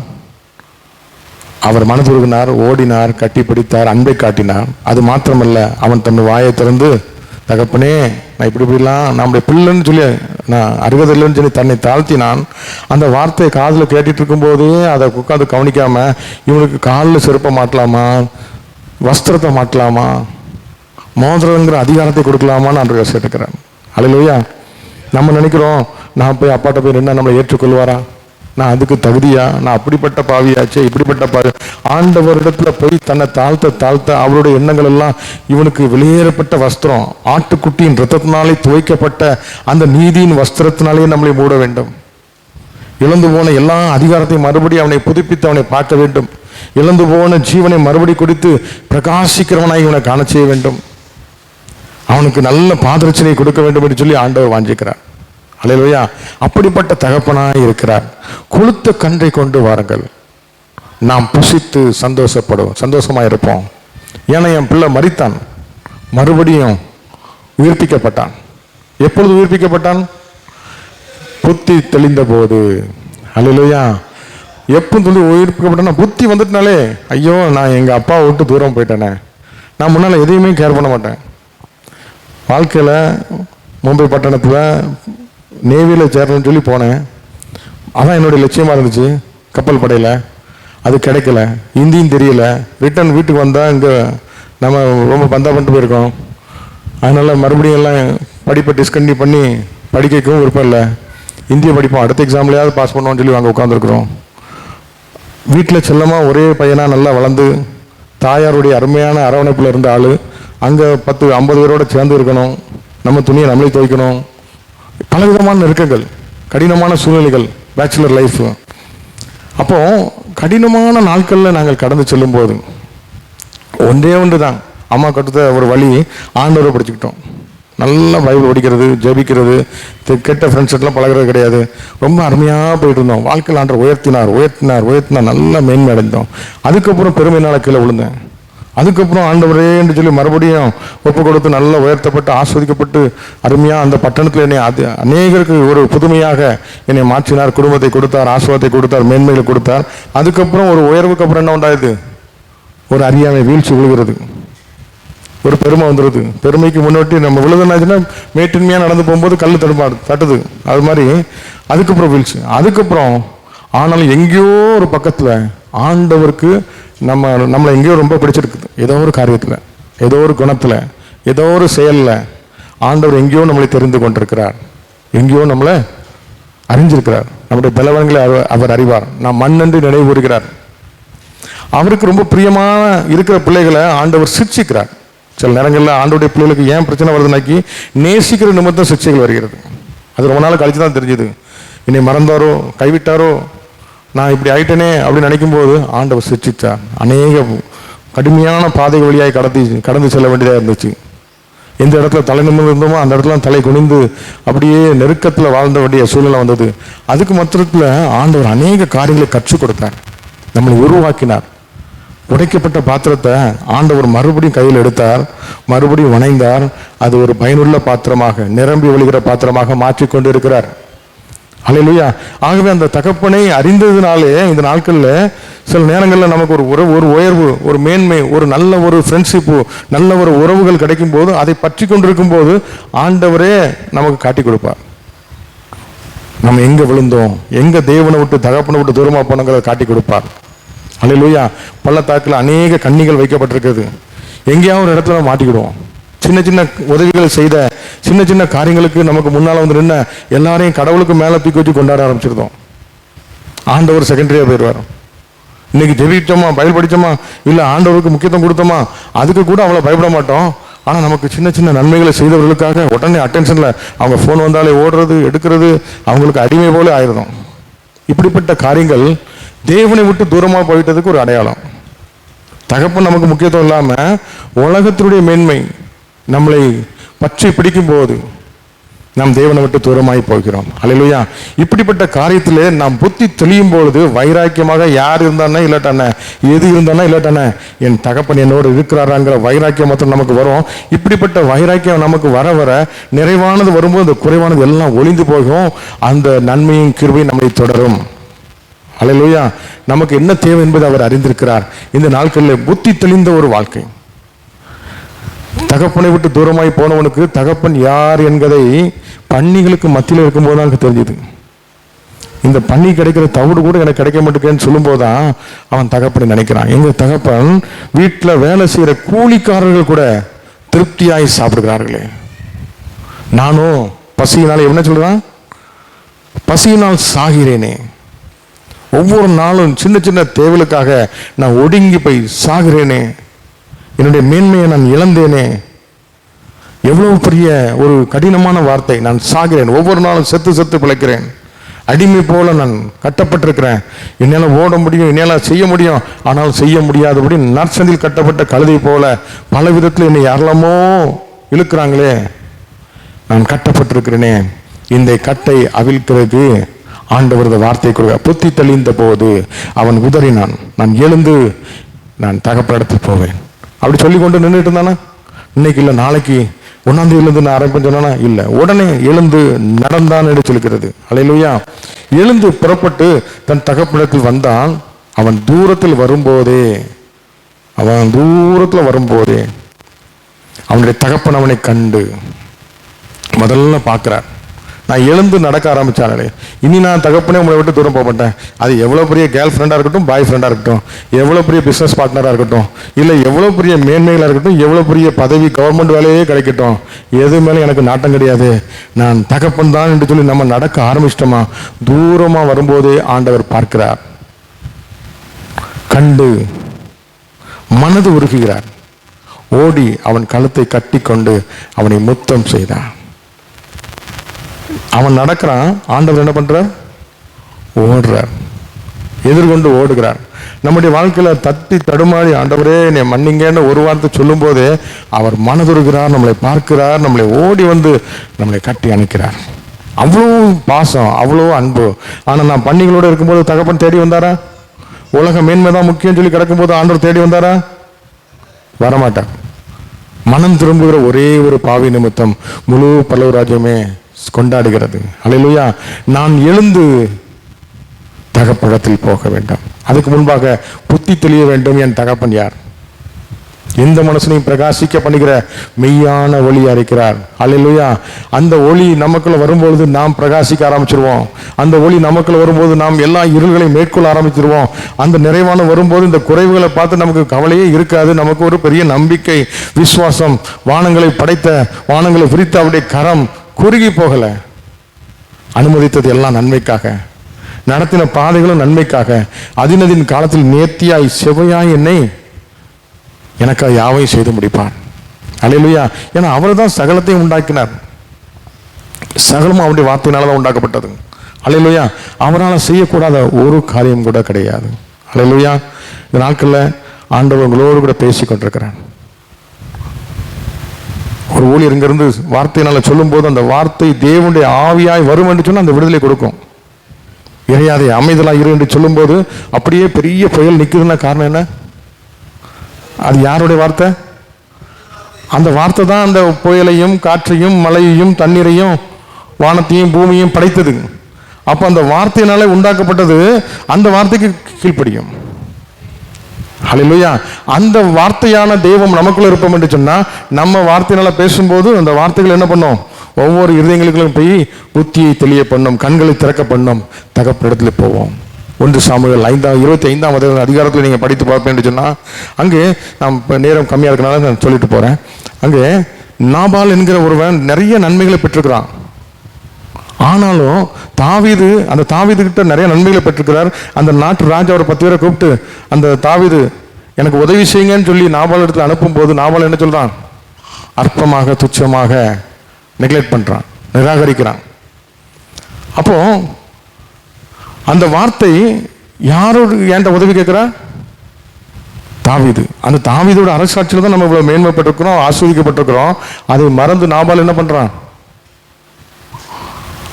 அவர் மனதுருகினார், ஓடினார், கட்டி பிடித்தார், அன்பை காட்டினார். அது மாத்திரமல்ல, அவன் தன் வாயை திறந்து, தகப்பனே நான் இப்படிலாம் நம்முடைய பிள்ளைன்னு சொல்லி நான் அருகதில்லைன்னு சொல்லி தன்னை தாழ்த்தினான். அந்த வார்த்தையை காதில் கேட்டுட்டு இருக்கும்போதே அதை உட்காந்து கவனிக்காம, இவனுக்கு காலில் செருப்பை மாட்டலாமா, வஸ்திரத்தை மாட்டலாமா, மோதிரங்கிற அதிகாரத்தை கொடுக்கலாமான்னு அன்று யோசிச்சுக்கிறேன். அல்லேலூயா. நம்ம நினைக்கிறோம், நான் போய் அப்பாட்ட போய் நின்னா நம்மளை ஏற்றுக்கொள்வாரா, நான் அதுக்கு தகுதியா, நான் அப்படிப்பட்ட பாவியாச்சே, இப்படிப்பட்ட பாவி. ஆண்டவரிடத்துல போய் தன்னை தாழ்த்த அவருடைய எண்ணங்கள் எல்லாம், இவனுக்கு வெளியேறப்பட்ட வஸ்திரம், ஆட்டுக்குட்டியின் இரத்தத்தினாலே துவைக்கப்பட்ட அந்த நீதியின் வஸ்திரத்தினாலே நம்மளை மூட வேண்டும். இழந்து போன எல்லா அதிகாரத்தையும் மறுபடியும் அவனை புதுப்பித்து அவனை பார்க்க வேண்டும். இழந்து போன ஜீவனை மறுபடி கொடுத்து பிரகாசிக்கிறவனாய் இவனை காண செய்ய வேண்டும். அவனுக்கு நல்ல பாதரட்சணையை கொடுக்க வேண்டும் என்று சொல்லி ஆண்டவர் வாஞ்சிக்கிறார். அல்லேலூயா. அப்படிப்பட்ட தகப்பனாய் இருக்கிறார். கொழுத்த கன்றை கொண்டு வாருங்கள், நாம் புசித்து சந்தோஷமாக இருப்போம். ஏன்னா என் பிள்ளை மரித்தான், மறுபடியும் உயிர்ப்பிக்கப்பட்டான். எப்பொழுது உயிர்ப்பிக்கப்பட்டான்? புத்தி தெளிந்த போது. அல்லேலூயா. எப்போ உயிர்ப்பிக்கப்பட்டான்? புத்தி வந்துட்டனாலே, ஐயோ நான் எங்கள் அப்பாவை விட்டு தூரம் போயிட்டேனே, நான் முன்னால் எதையுமே கேர் பண்ண மாட்டேன். வாழ்க்கையில் மும்பை பட்டணத்தில் நேவியில் சேரணும்னு சொல்லி போனேன். அதான் என்னுடைய லட்சியமாக இருந்துச்சு. கப்பல் படையில் அது கிடைக்கல, ஹிந்தியும் தெரியல. ரிட்டர்ன் வீட்டுக்கு வந்தால் இங்கே நம்ம ரொம்ப பந்தா பண்ணிட்டு போயிருக்கோம். அதனால் மறுபடியும் எல்லாம் படிப்பை டிஸ்கண்டினியூ பண்ணி படிக்கவும் விருப்பம் இல்லை. இந்திய படிப்போம், அடுத்த எக்ஸாம்லையாவது பாஸ் பண்ணுவோம்னு சொல்லி அங்கே உட்காந்துருக்குறோம். வீட்டில் செல்லமாக ஒரே பையனாக நல்லா வளர்ந்து தாயாருடைய அருமையான அரவணைப்பில் இருந்த ஆள் அங்கே 10-50 பேரோடு சேர்ந்து இருக்கணும். நம்ம துணியை நம்மளே துவைக்கணும். பலவிதமான நெருக்கங்கள், கடினமான சூழ்நிலைகள், பேச்சுலர் லைஃப். அப்போ கடினமான நாட்களில் நாங்கள் கடந்து செல்லும்போது ஒன்று தான் அம்மா கட்டுத்த ஒரு வழி, ஆண்டவரை படிச்சுக்கிட்டோம். நல்லா பைபிள் படிக்கிறது, ஜெபிக்கிறது, கெட்ட ஃப்ரெண்ட்ஸ்லாம் பழகிறது கிடையாது. ரொம்ப அருமையாக போயிட்டு இருந்தோம். வாழ்க்கையில் ஆண்டவர் உயர்த்தினார், நல்லா மேன்மை அடைந்தோம். அதுக்கப்புறம் பெருமையினால் கீழே விழுந்தேன். அதுக்கப்புறம் ஆண்டவரே என்று சொல்லி மறுபடியும் ஒப்பு கொடுத்து நல்லா உயர்த்தப்பட்டு ஆஸ்வதிக்கப்பட்டு அருமையாக அந்த பட்டணத்தில் என்னை அநேகருக்கு ஒரு புதுமையாக என்னை மாற்றினார். குடும்பத்தை கொடுத்தார், ஆசீர்வாதத்தை கொடுத்தார், மேன்மைகளை கொடுத்தார். அதுக்கப்புறம் ஒரு உயர்வுக்கு அப்புறம் என்ன உண்டாயுது? ஒரு அறியாமை, வீழ்ச்சி விழுகிறது, ஒரு பெருமை வந்துடுது. பெருமைக்கு முன்னோட்டி நம்ம விழுதுனாச்சுன்னா மேட்டின்மையாக நடந்து போகும்போது கல் தட்டுது. அது மாதிரி அதுக்கப்புறம் வீழ்ச்சி. அதுக்கப்புறம் ஆனாலும் எங்கேயோ ஒரு பக்கத்தில் ஆண்டவருக்கு நம்மளை எங்கேயோ ரொம்ப பிடிச்சிருக்குது. ஏதோ ஒரு காரியத்தில், ஏதோ ஒரு குணத்தில், ஏதோ ஒரு செயலில் ஆண்டவர் எங்கேயோ நம்மளை தெரிந்து கொண்டிருக்கிறார், எங்கேயோ நம்மளை அறிஞ்சிருக்கிறார். நம்முடைய பலவன்களை அவர் அறிவார். நாம் மண்ணென்று நினைவு கூறுகிறார். அவருக்கு ரொம்ப பிரியமான இருக்கிற பிள்ளைகளை ஆண்டவர் சிக்ஷிக்கிறார். சில நேரங்களில் ஆண்டவருடைய பிள்ளைகளுக்கு ஏன் பிரச்சனை வருதுனாக்கி நேசிக்கிற நிமித்தம் சிக்ஷைகள் வருகிறது. அது ரொம்ப நாள் கழிச்சு தான் தெரிஞ்சுது. என்னை மறந்தாரோ, கைவிட்டாரோ, நான் இப்படி ஆயிட்டேனே அப்படின்னு நினைக்கும்போது ஆண்டவர் சிக்ஷித்தார். அநேக கடுமையான பாதை வழியாய் கடந்து செல்ல வேண்டியதாக இருந்துச்சு. எந்த இடத்துல தலை நிமிர்ந்து இருந்தோமோ அந்த இடத்துல தலை குனிந்து அப்படியே நெருக்கத்தில் வாழ்ந்த வேண்டிய சூழ்நிலை வந்தது. அதுக்கு மொத்தத்தில் ஆண்டவர் அநேக காரியங்களை கற்றுக் கொடுத்தார், நம்மளை உருவாக்கினார். உடைக்கப்பட்ட பாத்திரத்தை ஆண்டவர் மறுபடியும் கையில் எடுத்தார், மறுபடியும் வணைந்தார். அது ஒரு பயனுள்ள பாத்திரமாக, நிரம்பி ஒழுகிற பாத்திரமாக மாற்றிக்கொண்டு இருக்கிறார். அல்லேலூயா. ஆகவே அந்த தகப்பனை அறிந்ததுனாலே இந்த நாட்களில் சில நேரங்களில் நமக்கு ஒரு உயர்வு, ஒரு மேன்மை, ஒரு நல்ல ஒரு ஃப்ரெண்ட்ஷிப்பு, நல்ல ஒரு உறவுகள் கிடைக்கும் போது அதை பற்றி கொண்டிருக்கும் போது ஆண்டவரே நமக்கு காட்டி கொடுப்பார். நம்ம எங்கே விழுந்தோம், எங்கே தேவனை விட்டு தகப்பனை விட்டு தூரமாக போனோங்கிறத காட்டி கொடுப்பார். அல்லேலூயா. பள்ளத்தாக்கில் அநேக கண்ணிகள் வைக்கப்பட்டிருக்கிறது. எங்கேயாவது ஒரு இடத்துல மாட்டிக்கிடுவோம். சின்ன சின்ன உதவிகள் செய்த சின்ன சின்ன காரியங்களுக்கு நமக்கு முன்னால் வந்து நின்று எல்லாரையும் கடவுளுக்கு மேலே தூக்கி வச்சு கொண்டாட ஆரம்பிச்சிருந்தோம். ஆண்டவர் செகண்டரியாக போயிடுவார். இன்னைக்கு ஜெபிச்சோமா, பைபிள் படித்தோமா, இல்லை ஆண்டவருக்கு முக்கியத்துவம் கொடுத்தோமா, அதுக்கு கூட அவ்வளோ பயப்பட மாட்டோம். ஆனால் நமக்கு சின்ன சின்ன நன்மைகளை செய்தவர்களுக்காக உடனே அட்டென்ஷனில் அவங்க ஃபோன் வந்தாலே ஓடுறது, எடுக்கிறது, அவங்களுக்கு அடிமை போல ஆயிடுறோம். இப்படிப்பட்ட காரியங்கள் தேவனை விட்டு தூரமாக போயிட்டதுக்கு ஒரு அடையாளம். தகப்பன் நமக்கு முக்கியத்துவம் இல்லாமல் உலகத்தினுடைய மேன்மை நம்மளை பற்றி பிடிக்கும் போது நாம் தேவனை விட்டு தூரமாய் போகிறோம். அல்லேலூயா. இப்படிப்பட்ட காரியத்திலே நாம் புத்தி தெளியும் பொழுது வைராக்கியமாக யார் இருந்தானே இல்லாட்டானே, எது இருந்தானே இல்லாட்டானே, என் தகப்பன் என்னோடு இருக்கிறாராங்கிற வைராக்கியம் மாத்திரம் நமக்கு வரும். இப்படிப்பட்ட வைராக்கியம் நமக்கு வர வர நிறைவானது வரும்போது அந்த குறைவானது எல்லாம் ஒளிந்து போகும். அந்த நன்மையும் கிருபையும் நம்மை தொடரும். அல்லேலூயா. நமக்கு என்ன தேவை என்பதை அவர் அறிந்திருக்கிறார். இந்த நாட்களில் புத்தி தெளிந்த ஒரு வாழ்க்கை. தகப்பனை விட்டு தூரமாய் போனவனுக்கு தகப்பன் யார் என்பதை பன்னிகளுக்கு மத்தியில் இருக்கும்போது தான் தெரிஞ்சுது. இந்த பன்னி கிடைக்கிற தவிடு கூட எனக்கு கிடைக்க மாட்டேங்கன்னு சொல்லும் போதுதான் அவன் தகப்பனை நினைக்கிறான். எங்க தகப்பன் வீட்டில் வேலை செய்யற கூலிக்காரர்கள் கூட திருப்தியாய் சாப்பிடுகிறார்களே, நானும் பசியினால் என்ன சொல்றான், பசியினால் சாகிறேனே. ஒவ்வொரு நாளும் சின்ன சின்ன தேவைகளுக்காக நான் ஒடுங்கி போய் சாகிறேனே, என்னுடைய மேன்மையை நான் இழந்தேனே. எவ்வளவு பெரிய ஒரு கடினமான வார்த்தை, நான் சாகிறேன், ஒவ்வொரு நாளும் செத்து செத்து பிழைக்கிறேன். அடிமை போல நான் கட்டப்பட்டிருக்கிறேன். என்னால் ஓட முடியும், என்னால் செய்ய முடியும், ஆனால் செய்ய முடியாதபடி நற்சந்தில் கட்டப்பட்ட கழுதை போல பல விதத்தில் என்னை யாரெல்லாமோ இழுக்கிறாங்களே, நான் கட்டப்பட்டிருக்கிறேனே. இந்த கட்டை அவிழ்க்கிறது ஆண்டவரது வார்த்தை கொடுக்க. புத்தி தெளிந்த போது அவன் உதறினான். நான் எழுந்து நான் தகப்பனிடத்தில் போவேன். அப்படி சொல்லி கொண்டு நின்றுட்டு இருந்தானா? இன்னைக்கு இல்லை, நாளைக்கு 1ஆம் தேதியிலிருந்து நான் ஆரம்பிப்பேன் சொன்னானா? இல்லை, உடனே எழுந்து நடந்தான் என்று சொல்கிறது. அல்லேலூயா. எழுந்து புறப்பட்டு தன் தகப்பனிடத்தில் வந்தான். அவன் தூரத்தில் வரும்போதே அவனுடைய தகப்பன் அவனை கண்டு முதல்ல பார்க்கிறார். நான் எழுந்து நடக்க ஆரம்பிச்சானே, இனி நான் தகப்பனே உங்களை விட்டு தூரம் போக மாட்டேன். அது எவ்வளோ பெரிய கேர்ள் ஃப்ரெண்டாக இருக்கட்டும், பாய் ஃப்ரெண்டாக இருக்கட்டும், எவ்வளோ பெரிய பிஸ்னஸ் பார்ட்னராக இருக்கட்டும், இல்லை எவ்வளோ பெரிய மேன்மைகளாக இருக்கட்டும், எவ்வளோ பெரிய பதவி கவர்மெண்ட் வேலையே கிடைக்கட்டும், எது மேலே எனக்கு நாட்டம் கிடையாது. நான் தகப்பன் தான் என்று சொல்லி நம்ம நடக்க ஆரம்பிச்சிட்டோமா, தூரமாக வரும்போதே ஆண்டவர் பார்க்கிறார். கண்டு மனது உருகுகிறார். ஓடி அவன் கழுத்தை கட்டி கொண்டு அவனை முத்தம் செய்தான். அவன் நடக்கிறான், ஆண்டவர் என்ன பண்றார்? ஓடுறார், எதிர்கொண்டு ஓடுகிறார். நம்முடைய வாழ்க்கையில தட்டி தடுமாறி ஆண்டவரே என்னை மன்னிங்கன்னு ஒரு வார்த்தை சொல்லும் போதே அவர் மனதுருகிறார், நம்மளை பார்க்கிறார், நம்மளை ஓடி வந்து நம்மளை கட்டி அணைக்கிறார். அவ்வளோ பாசம், அவ்வளோ அன்பு. ஆனால் நான் பண்டிகளோடு இருக்கும்போது தகப்பன் தேடி வந்தாரா? உலக மேன்மைதான் முக்கியம் சொல்லி கிடக்கும்போது ஆண்டவர் தேடி வந்தாரா? வரமாட்டார். மனம் திரும்புகிற ஒரே ஒரு பாவி நிமித்தம் முழு பல்லவ ராஜ்யமே கொண்டாடுகிறது. அல்லேலூயா. நான் எழுந்து தகப்பனிடத்தில் போக வேண்டும். அதுக்கு முன்பாக புத்தி தெளிய வேண்டும். என் தகப்பன் யார்? எந்த மனசனையும் பிரகாசிக்க பண்ணுகிற மெய்யான ஒளியா இருக்கிறார். அல்லேலூயா. அந்த ஒளி நமக்குள்ள வரும்பொழுது நாம் பிரகாசிக்க ஆரம்பிச்சிருவோம். அந்த ஒளி நமக்குள்ள வரும்போது நாம் எல்லா இருள்களையும் மேற்கொள்ள ஆரம்பிச்சிருவோம். அந்த நிறைவான வரும்போது இந்த குறைவுகளை பார்த்து நமக்கு கவலையே இருக்காது. நமக்கு ஒரு பெரிய நம்பிக்கை, விசுவாசம். வானங்களை படைத்த, வானங்களை விரித்த அவருடைய கரம் குறுகி போகல. அனுமதித்தது எல்லாம் நன்மைக்காக, நடத்தின பாதைகளும் நன்மைக்காக. அதினதின் காலத்தில் நேர்த்தியாய் செவையாய் என்னை எனக்காக யாவையும் செய்து முடிப்பார். அல்லேலூயா. ஏன்னா அவர் தான் சகலத்தையும் உண்டாக்கினார். சகலமும் அவருடைய வார்த்தையினால தான் உண்டாக்கப்பட்டது. அல்லேலூயா. அவரால் செய்யக்கூடாத ஒரு காரியம் கூட கிடையாது. அல்லேலூயா. இந்த நாட்களில் ஆண்டவர் உங்களோடு கூட பேசி கொண்டிருக்கிறார். ஒரு ஊழியர் இங்கிருந்து வார்த்தையினால சொல்லும் போது அந்த வார்த்தை தேவனுடைய ஆவியாய் வரும் என்று சொன்னால் அந்த விடுதலை கொடுக்கும். இறையாதே அமைதலாக இரு என்று சொல்லும் போது அப்படியே பெரிய புயல் நிற்குதுன்னா காரணம் என்ன? அது யாருடைய வார்த்தை? அந்த வார்த்தை தான் அந்த புயலையும் காற்றையும் மழையையும் தண்ணீரையும் வானத்தையும் பூமியையும் படைத்தது. அப்போ அந்த வார்த்தையினாலே உண்டாக்கப்பட்டது. அந்த வார்த்தைக்கு கீழ்ப்படியும். ஹல்லேலூயா. அந்த வார்த்தையான தெய்வம் நமக்குள்ள இருப்போம் என்று சொன்னா, நம்ம வார்த்தையினால பேசும்போது அந்த வார்த்தைகள் என்ன பண்ணும்? ஒவ்வொரு இருதயங்களுக்கும் போய் புத்தியை தெளிய பண்ணும், கண்களை திறக்க பண்ணும், தகப்பனிடத்தில் போவோம். 1 சாமுவேல் 25ஆம் அதிகாரத்தில் நீங்கள் படித்து பார்ப்பேன் என்று சொன்னால், அங்கே நாம் நேரம் கம்மியாக இருக்கனால நான் சொல்லிட்டு போகிறேன். அங்கே நாபால் என்கிற ஒருவன் நிறைய நன்மைகளை பெற்றிருக்கிறான். ஆனாலும் அந்த தாவீது கிட்ட நிறைய நன்மைகளை பெற்றிருக்கிறார். அந்த நாட்டு ராஜா ஒரு 10 பேரை கூப்பிட்டு, அந்த தாவீது எனக்கு உதவி செய்யுங்கன்னு சொல்லி நாபால் இடத்துல அனுப்பும் போது நாபால் என்ன சொல்றான்? அற்பமாக துச்சமாக நெக்லெக்ட் பண்றான், நிராகரிக்கிறான். அப்போ அந்த வார்த்தை யாரோடு ஏன்ட்ட உதவி கேட்கிறா? தாவீது. அந்த தாவீதோட அரசாட்சியில் தான் நம்ம இவ்வளவு மேன்மைப்பட்டிருக்கிறோம், ஆஸ்வதிக்கப்பட்டிருக்கிறோம். அதை மறந்து நாபால் என்ன பண்றான்?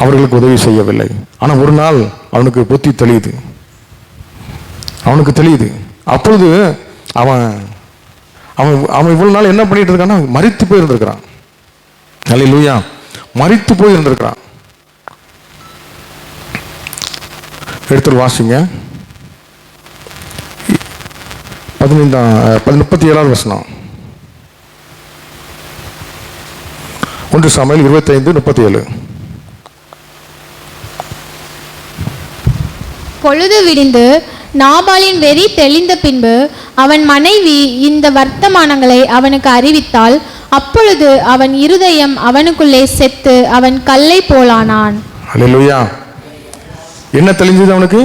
அவர்களுக்கு உதவி செய்யவில்லை. ஆனா ஒரு நாள் அவனுக்கு புத்தி தெளியுது, அவனுக்கு தெரியுது. அப்பொழுது அவன் அவன் அவன் இவ்வளவு நாள் என்ன பண்ணிட்டு இருக்கான்னா, மரித்து போய் இருந்திருக்கிறான். அல்லேலூயா. மரித்து போய் இருந்திருக்கிறான். எடுத்து வாசிங்க 37வது வசனம். 1 சாமுவேல் 25:37. பொழுது விடிந்து நாபாலின் வெறி தெளிந்த பின்பு அவன் மனைவி இந்த வர்த்தமானங்களை அவனுக்கு அறிவித்தாள். அப்பொழுது அவன் இருதயம் அவனுக்குள்ளே செத்து அவன் கல்லை போலானான். அல்லேலூயா. என்ன தெளிஞ்சது அவனுக்கு?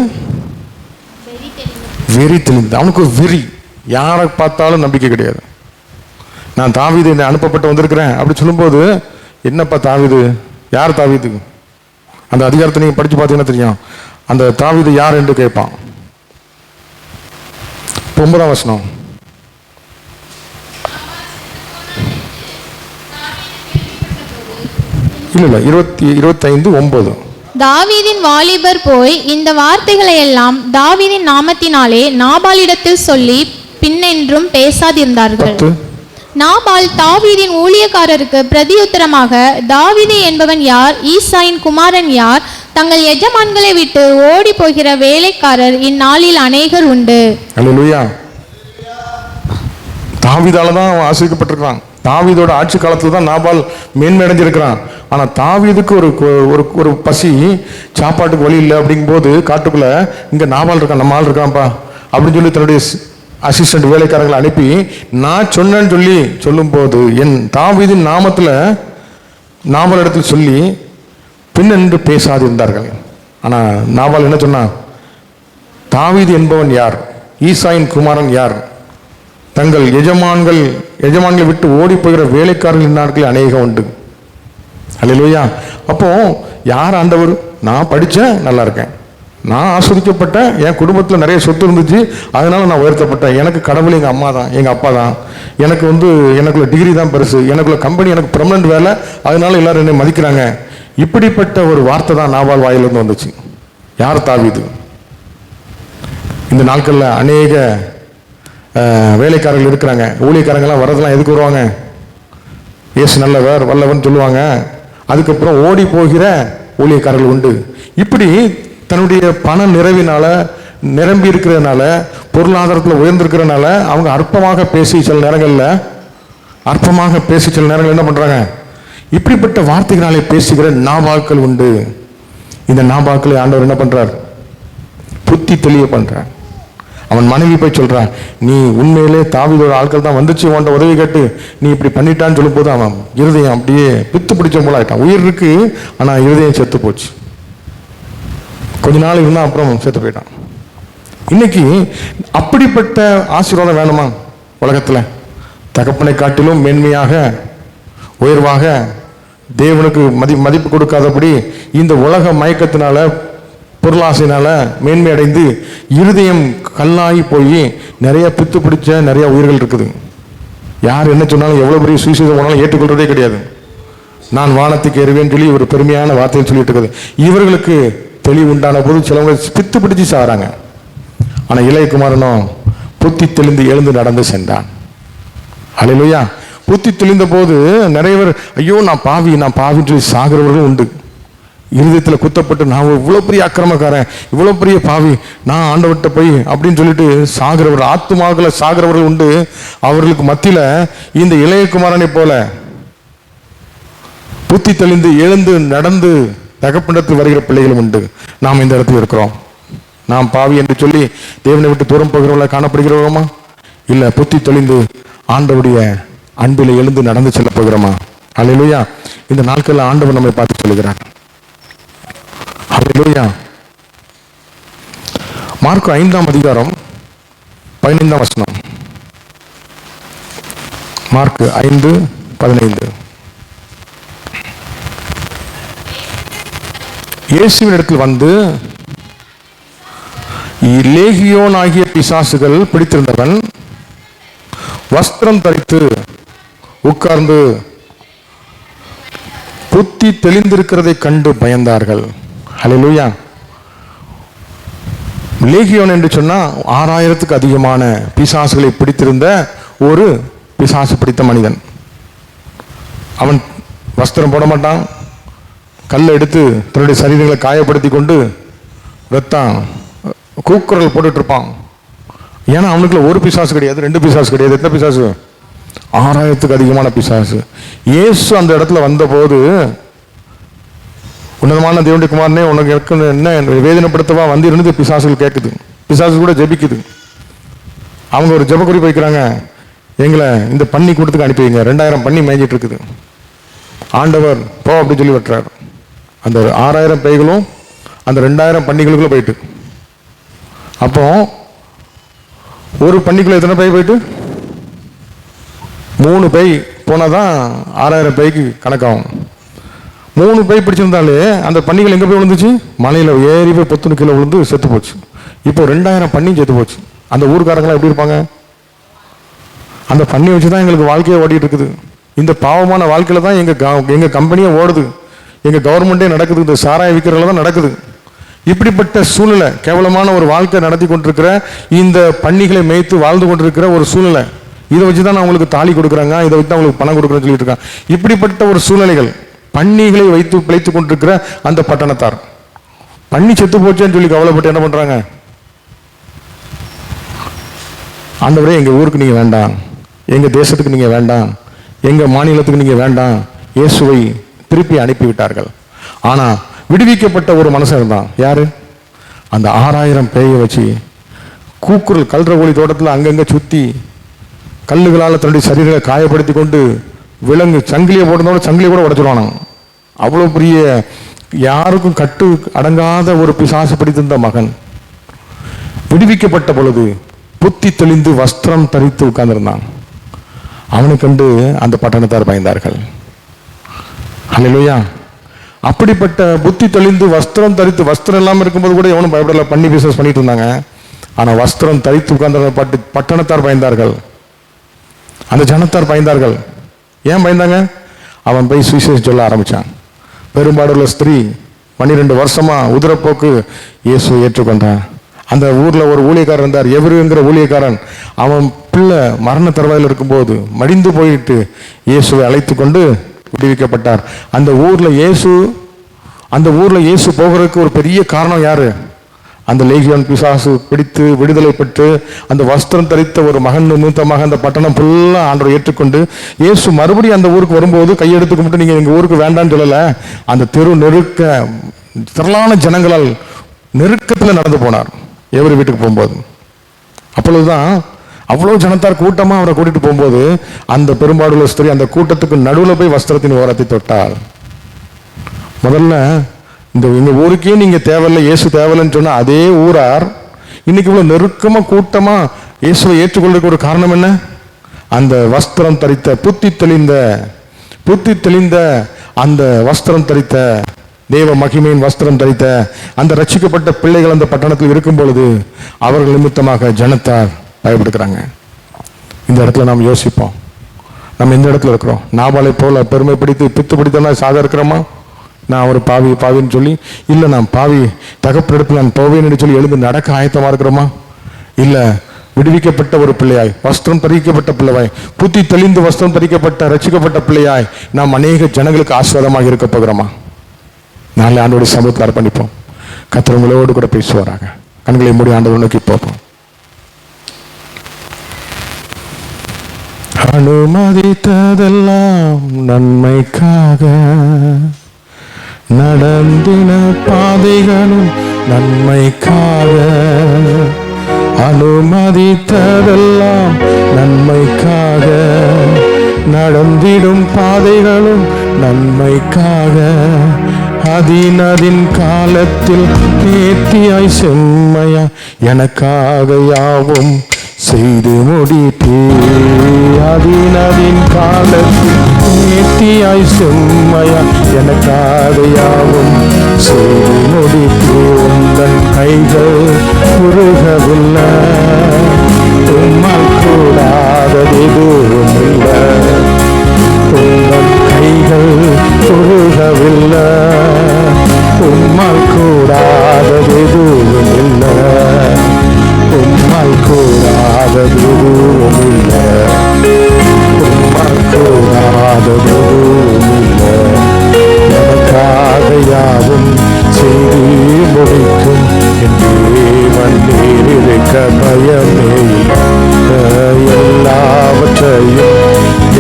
வெறி தெளிந்தது. அவனுக்கு வெறி. யாரை பார்த்தாலும் நம்பிக்கை கிடையாது. நான் தாவீது என்னை அனுப்பப்பட்டு வந்திருக்கிறேன் அப்படி சொல்லும்போது, என்னப்பா தாவீது? யார் தாவீது? அந்த அதிகாரத்தை நீங்க படிச்சு பார்த்தீங்கன்னா தெரியும். அந்த தாவீது யார் என்று கேட்பான். 9ஆம் வசனம். இல்ல 25:9. தாவீதின் வாலிபர் போய் இந்த வார்த்தைகளை எல்லாம் தாவீதின் நாமத்தினாலே நாபாலிடத்தில் சொல்லி பின்னென்றும் பேசாதிருந்தார்கள். 10. நாபால் தாவீதின் ஊழியக்காரருக்கு பிரதியுத்தரமாக, தாவீது என்பவன் யார்? ஈசாயின் குமாரன் யார்? தங்கள் எஜமான்களை விட்டு ஓடி போகிற வேலைக்காரர் இந்நாளில் அநேகர் உண்டு. அல்லேலூயா. தாவீதால தான் அவன் ஆசிரிக்கப்பட்டிருக்கான். தாவீதோட ஆட்சி காலத்துல தான் நாபால் மேன்மை அடைஞ்சிருக்கிறான். ஆனா தாவீதுக்கு ஒரு பசி, சாப்பாட்டுக்கு வழி இல்லை அப்படிங்கும்போது காட்டுக்குள்ள இங்க நாபால் இருக்கான், நம்ம ஆள் இருக்கான்ப்பா அப்படின்னு சொல்லி தன்னுடைய அசிஸ்டன்ட் வேலைக்காரங்களை அனுப்பி நான் சொன்னேன்னு சொல்லும்போது என் தாவீதின் நாமத்துல நாபால் இடத்துல சொல்லி பின்னென்று பேசாதிருந்தார்கள். ஆனா நாபால் என்ன சொன்னான்? தாவீது என்பவன் யார்? ஈசாயின் குமாரன் யார்? தங்கள் எஜமான்களை விட்டு ஓடி போகிற வேலைக்காரர்கள் இன்னார்கள் அநேகம் உண்டு. அல்லேலூயா. அப்போ யார் ஆண்டவர்? நான் படித்தேன், நல்லா இருக்கேன், நான் ஆஸ்வதிக்கப்பட்டேன், என் குடும்பத்தில் நிறைய சொத்து இருந்துச்சு, அதனால நான் உயர்த்தப்பட்டேன், எனக்கு கடவுள் எங்கள் அம்மா தான், எங்கள் அப்பா தான், எனக்குள்ள டிகிரி தான் பெருசு, எனக்குள்ள கம்பெனி, எனக்கு பெர்மனன்ட் வேலை, அதனால எல்லாரும் என்னை மதிக்கிறாங்க. இப்படிப்பட்ட ஒரு வார்த்தை தான் நாபால் வாயிலிருந்து வந்துச்சு. யார்? தாவீது. இந்த நாட்களில் அநேக வேலைக்காரர்கள் இருக்கிறாங்க. ஊழியக்காரங்களாம் வரதெல்லாம் எதுக்கு வருவாங்க? இயேசு நல்லவர் வல்லவன் சொல்லுவாங்க. அதுக்கப்புறம் ஓடி போகிற ஊழியக்காரர்கள் உண்டு. இப்படி தன்னுடைய பண நிறைவினால, நிரம்பி இருக்கிறதுனால, பொருளாதாரத்தில் உயர்ந்திருக்கிறதுனால அவங்க அற்பமாக பேசி சில நேரங்களில் என்ன பண்றாங்க? இப்படிப்பட்ட வார்த்தைகளாலே பேசுகிற நாபாக்கள் உண்டு. இந்த நாபாக்களை ஆண்டவர் என்ன பண்றார்? புத்தி தெளிய பண்றார். அவன் மனைவி போய் சொல்றான், நீ உண்மையிலே தாவீதோட ஆட்கள் தான் வந்துச்சு உன்ட உதவி கேட்டு நீ இப்படி பண்ணிட்டான்னு சொல்லும் போது அவன் இருதயம் அப்படியே பித்து பிடிச்ச போல ஆயிட்டான். உயிர் இருக்கு, ஆனா இருதயம் செத்து போச்சு. கொஞ்ச நாள் இருந்தா அப்புறம் செத்து போயிட்டான். இன்னைக்கு அப்படிப்பட்ட ஆசீர்வாதம் வேணுமா உலகத்துல? தகப்பனை காட்டிலும் மேன்மையாக, உயர்வாக, தேவனுக்கு மதிப்பு கொடுக்காதபடி இந்த உலக மயக்கத்தினால, பொருளாசையினால மேன்மை அடைந்து இருதயம் கல்லாகி போய் நிறைய பித்து பிடிச்ச நிறைய உயிர்கள் இருக்குது. யார் என்ன சொன்னாலும், எவ்வளவு பெரிய சுவிசேஷம் போனாலும் ஏற்றுக்கொள்றதே கிடையாது. நான் வானத்துக்கு ஏறுவேன்னு சொல்லி ஒரு பெருமையான வார்த்தையை சொல்லிட்டு இருக்குது. இவர்களுக்கு தெளிவு உண்டான போது சிலவங்க பித்து பிடிச்சு சாகிறாங்க. ஆனா இளையகுமாரனும் புத்தி தெளிந்து எழுந்து நடந்து சென்றான். அல்லேலூயா. புத்தி தெளிந்த போது நிறைய பேர் ஐயோ நான் பாவின்னு சொல்லி சாகிறவர்களும் உண்டு. இருதயத்தில் குத்தப்பட்டு நான் இவ்வளோ பெரிய அக்கிரமக்காரன், இவ்வளோ பெரிய பாவி, நான் ஆண்டவர்கிட்ட போய் அப்படின்னு சொல்லிட்டு சாகிறவர்கள், ஆத்துமாக்களை சாகிறவர்கள் உண்டு. அவர்களுக்கு மத்தியில் இந்த இளையகுமாரனை போல புத்தி தெளிந்து எழுந்து நடந்து தகப்பனிடத்தில் வருகிற பிள்ளைகளும் உண்டு. நாம் இந்த இடத்துல இருக்கிறோம். நாம் பாவி என்று சொல்லி தேவனை விட்டு தூரம் போகிறவர்களாக காணப்படுகிறோமா? இல்லை, புத்தி தெளிந்து ஆண்டவருடைய அன்பில் எழுந்து நடந்து செல்ல போகிறோமா? அல்லேலூயா. இந்த நாட்களில் ஆண்டவர் நம்மை பார்த்து சொல்லுகிறார். அல்லேலூயா. மார்க்கு 5ஆம் அதிகாரம் 15ஆம் வசனம். மார்க்கு 5:15. இயேசுவின் இடத்தில் வந்து லேகியோன் ஆகிய பிசாசுகள் பிடித்திருந்தவன் வஸ்திரம் தரித்து உட்கார்ந்து புத்தி தெளிந்திருக்கிறதை கண்டு பயந்தார்கள். ஹல்லேலூயா. லேகியோன் என்று சொன்னா 6000க்கு அதிகமான பிசாசுகளை பிடித்திருந்த ஒரு பிசாசு பிடித்த மனிதன். அவன் வஸ்திரம் போட மாட்டான், கல்லை எடுத்து தன்னுடைய சரீரங்களை காயப்படுத்தி கொண்டு ரத்தம் கூக்குரல் போட்டுட்டு இருப்பான். ஏன்னா அவனுக்குள்ள ஒரு பிசாசு கிடையாது, 2 பிசாசு கிடையாது. எத்தனை பிசாசு? 6000க்கு அதிகமான பிசாசு. இயேசு அந்த இடத்துல வந்தபோது, உன்னதமான தேவனுடைய குமாரனே உனக்கு என்ன வேதனைப்படுத்தவா வந்து இருந்து பிசாசுகள் கேட்குது. பிசாசு கூட ஜெபிக்குது. அவங்க ஒரு ஜெப குறிப்பு வைக்கிறாங்க, எங்களை இந்த பன்னி கூட்டத்துக்கு அனுப்பி வைங்க, 2000 பன்னி மேய்ஞ்சிட்டு இருக்குது. ஆண்டவர் போ அப்படின்னு சொல்லி வெட்டுறாரு. அந்த 6000 பைகளும் அந்த 2000 பன்னிகளுக்குள்ள போயிட்டு, அப்போ ஒரு பன்னிக்குள்ள எத்தனை பை போயிட்டு? 3 பை போனாதான் 6000 பைக்கு கணக்காகும். 3 பை பிடிச்சிருந்தாலே அந்த பன்னிகள் எங்கே போய் விழுந்துச்சு? மலையில் ஏறி போய் 10 கிலோ விழுந்து செத்து போச்சு. இப்போ 2000 பன்னியும் செத்து போச்சு. அந்த ஊருக்காரங்களாம் எப்படி இருப்பாங்க? அந்த பன்னி வச்சு தான் எங்களுக்கு வாழ்க்கையை ஓடிட்டு இருக்குது. இந்த பாவமான வாழ்க்கையில் தான் எங்கள் கம்பெனியே ஓடுது, எங்கள் கவர்மெண்ட்டே நடக்குது, இந்த சாராய விற்கிறதுல தான் நடக்குது. இப்படிப்பட்ட சூழ்நிலை, கேவலமான ஒரு வாழ்க்கை நடத்தி கொண்டிருக்கிற இந்த பன்னிகளை மேய்த்து வாழ்ந்து கொண்டிருக்கிற ஒரு சூழ்நிலை. இதை வச்சு தான் நான் உங்களுக்கு தாலி கொடுக்குறாங்க, இதை வச்சு தான் உங்களுக்கு பணம் கொடுக்குறேன்னு சொல்லிட்டு இருக்காங்க. இப்படிப்பட்ட ஒரு சூழ்நிலைகள், பன்னிகளை வைத்து பிழைத்து கொண்டிருக்கிற அந்த பட்டணத்தார் பன்னி செத்து போச்சேன்னு சொல்லி கவலைப்பட்டு என்ன பண்றாங்க? ஆண்டவரே எங்க ஊருக்கு நீங்க வேண்டாம், எங்க தேசத்துக்கு நீங்க வேண்டாம், எங்க மாநிலத்துக்கு நீங்க வேண்டாம், இயேசுவை திருப்பி அனுப்பிவிட்டார்கள். ஆனா விடுவிக்கப்பட்ட ஒரு மனுஷன் இருந்தான். யாரு? அந்த 6000 பேயை வச்சு கூக்குரல் கல்றகோழி தோட்டத்தில் அங்கங்க சுத்தி கல்லுகளால் தன்னுடைய சரீரங்களை காயப்படுத்தி கொண்டு விலங்கு சங்கிலியை போட்டதோட சங்கிலியை கூட உடைச்சிருவானாங்க. அவ்வளோ பெரிய யாருக்கும் கட்டு அடங்காத ஒரு பிசாசு பிடித்திருந்த மகன் விடுவிக்கப்பட்ட பொழுது புத்தி தெளிந்து வஸ்திரம் தரித்து உட்கார்ந்திருந்தான். அவனை கண்டு அந்த பட்டணத்தார் பயந்தார்கள். அல்லேலூயா. அப்படிப்பட்ட புத்தி தெளிந்து வஸ்திரம் தரித்து, வஸ்திரம் இல்லாமல் இருக்கும்போது கூட எவனும் பயப்படல, பண்ணி பிசினஸ் பண்ணிட்டு இருந்தாங்க. ஆனா வஸ்திரம் தரித்து உட்கார்ந்த பட்டணத்தார் பயந்தார்கள், அந்த ஜனத்தார் பயந்தார்கள். ஏன் பயந்தாங்க? அவன் போய் சுவிசேஷம் சொல்ல ஆரம்பிச்சான். பெரும்பாடுள்ள ஸ்திரீ 12 வருஷமா உதிரப்போக்கு இயேசுவை ஏற்றுக்கொண்டான். அந்த ஊர்ல ஒரு ஊழியக்காரன் இருந்தார், எவருங்கிற ஊழியக்காரன். அவன் பிள்ளை மரண தருவாயில் இருக்கும்போது மடிந்து போயிட்டு இயேசுவை அழைத்து கொண்டு விடுவிக்கப்பட்டார். அந்த ஊர்ல இயேசு போகிறதுக்கு ஒரு பெரிய காரணம் யாரு? அந்த லேகியோன் பிசாசு பிடித்து விடுதலை பெற்று அந்த வஸ்திரம் தரித்த ஒரு மகன் நிமித்தமாக அந்த பட்டணம் ஃபுல்லா ஆண்டவர் ஏற்றுக்கொண்டு இயேசு மறுபடியும் அந்த ஊருக்கு வரும்போது கையெடுத்து கும்பிட்டு நீங்க எங்க ஊருக்கு வேண்டாம்னு சொல்லல. அந்த தெரு நெருக்க திரளான ஜனங்களால் நெருக்கத்தில் நடந்து போனார் எவரு வீட்டுக்கு போகும்போது. அப்பொழுதுதான் அவ்வளவு ஜனத்தார் கூட்டமா அவரை கூட்டிட்டு போகும்போது அந்த பெரும்பாடுள்ள ஸ்திரீ அந்த கூட்டத்துக்கு நடுவில் போய் வஸ்திரத்தின் ஓரத்தை தொட்டாள். முதல்ல எங்க ஊருக்கே நீங்க தேவையில்லை, இயேசு தேவையில்லைன்னு சொன்னா அதே ஊரார் இன்னைக்கு இவ்வளவு நெருக்கமா கூட்டமா இயேசுவை ஏற்றுக்கொள்றதுக்கு ஒரு காரணம் என்ன? அந்த வஸ்திரம் தரித்த புத்தி தெளிந்த அந்த வஸ்திரம் தரித்த தேவ மகிமையின் வஸ்திரம் தரித்த அந்த ரட்சிக்கப்பட்ட பிள்ளைகள் அந்த பட்டணத்தில் இருக்கும் பொழுது அவர்கள் நிமித்தமாக ஜனத்தார் பயப்படுகிறாங்க. இந்த இடத்துல நாம் யோசிப்போம், நம்ம எந்த இடத்துல இருக்கிறோம்? நாபாலை போல பெருமை பிடித்து பித்து பிடித்தனா சாக இருக்கிறோமா? நான் ஒரு பாவின்னு சொல்லி, இல்லை நான் பாவி தகப்பனிடத்தில் நான் போவேன்னு சொல்லி எழுந்து நடக்க ஆயத்தமா இருக்கிறோமா? இல்லை விடுவிக்கப்பட்ட ஒரு பிள்ளையாய், வஸ்திரம் தரிக்கப்பட்ட பிள்ளையாய், புத்தி தெளிந்து வஸ்திரம் தரிக்கப்பட்ட ரட்சிக்கப்பட்ட பிள்ளையாய் நாம் அநேக ஜனங்களுக்கு ஆசீர்வாதமாக இருக்க போகிறோமா? நாளை ஆண்டோட சமூகத்தில் அர்ப்பணிப்போம். கர்த்தர் உங்களோடு கூட பேசுவாராக. கண்களை மூடி ஆண்டவர் நோக்கி போப்போம். அனுமதித்ததெல்லாம் நன்மைக்காக, நடந்தின பாதைகளும் நன்மைக்காக. அனுமதித்ததெல்லாம் நன்மைக்காக, நடந்திடும் பாதைகளும் நன்மைக்காக. அதின் காலத்தில் நேர்த்தியாய் செம்மையா எனக்காக யாவும் செய்து முடித்தே. அதின் காலத்தில் நேர்த்தியாய் செம்மையா எனக்காக யாவும் செய்து முடித்தே. உந்தன் கைகள் உருகவில்லை, உம்மால் கூடாதது எதுவும் இல்லை. உந்தன் கைகள் உருகவில்லை, உம்மால் கூடாதது எதுவும் இல்லை. உம்மால் கூடாதது எதுவும் இல்லை. உம்மால் கூடாதது எதுவும் இல்லை. எனக்காக யாவும் செய்து முடிக்கும் என் தேவன் நீரிருக்க பயமே இல்லை.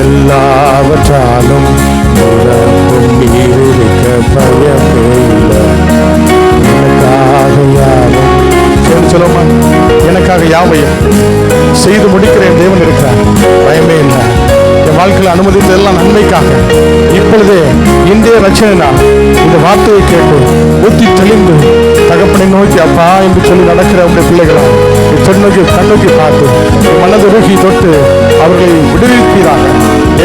எல்லாவற்றாலும் நிரப்பும் நீரிருக்க பயமே இல்லை. எனக்காக யாவும் சொல்லுமா, எனக்காக யாவையும் செய்து முடிக்கிறேன் தேவன் இருக்கிறார், பயமே இல்லை. என் வாழ்க்கையில் அனுமதித்ததெல்லாம் நன்மைக்காக. இப்பொழுதே இந்திய ரட்சணை இந்த வார்த்தையை கேட்டு புத்தி தெளிந்து தகப்பனை நோக்கி அப்பா என்று சொல்லி நடக்கிற அவருடைய பிள்ளைகளா கண்ணோக்கி பார்த்து மனது உருகி தொட்டு அவர்களை விடுவிப்பீராக.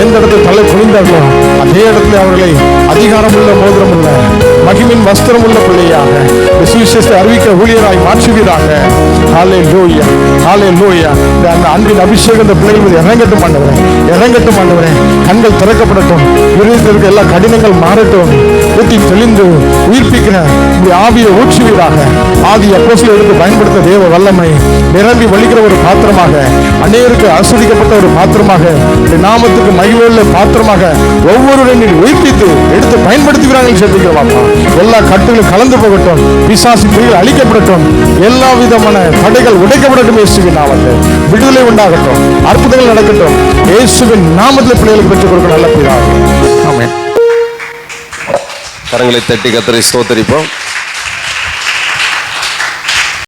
எந்த இடத்துல தலை குனிந்தார்களோ அதே இடத்துல அவர்களை அதிகாரம் உள்ள மோதிரம் உள்ள மகிமின் வஸ்திரம் உள்ள பிள்ளையாக விசுவிசேஷத்தை அறிவிக்க ஊழியராய் மாற்றுவீராக. ஹல்லேலூயா, ஹல்லேலூயா. அந்த அன்பின் அபிஷேகம் இந்த பிள்ளைகள் மீது இறங்கட்டும் ஆண்டவரே, இறங்கட்டும் ஆண்டவரே. கண்கள் திறக்கப்படட்டும், இருதயத்திற்கு எல்லா கடினங்கள் மாறட்டும், ஊற்றி தெளிந்து உயிர்ப்பிக்கிற இந்த ஆவியை ஊற்றுவீராக. ஆதி அப்போஸ்தலர் எடுத்து பயன்படுத்த தேவ வல்லமை நிரம்பி வழிகிற ஒரு பாத்திரமாக, அநேகருக்கு ஆசீர்வதிக்கப்பட்ட ஒரு பாத்திரமாக, இந்த நாமத்துக்கு மகிமையுள்ள பாத்திரமாக ஒவ்வொருவரையும் நீர் உயிர்ப்பித்து எடுத்து பயன்படுத்துகிறார்கள் செலுத்துகிறோம். எல்லா கட்டுகளும் கலந்து போகட்டும், பிசாசு கிரிகள் அழிக்கப்படட்டும், எல்லா விதமான தடைகள் உடைக்கப்படட்டும். இயேசுவின் நாமத்தில் விடுதலை உண்டாகட்டும், அற்புதங்கள் நடக்கட்டும். இயேசுவின் நாமத்தில் பிள்ளைகளுக்கு பெற்றுக் கொடுக்க நல்ல பிதாவே. ஆமென். கரங்களை தட்டி கர்த்தரை ஸ்தோத்திரிப்போம்.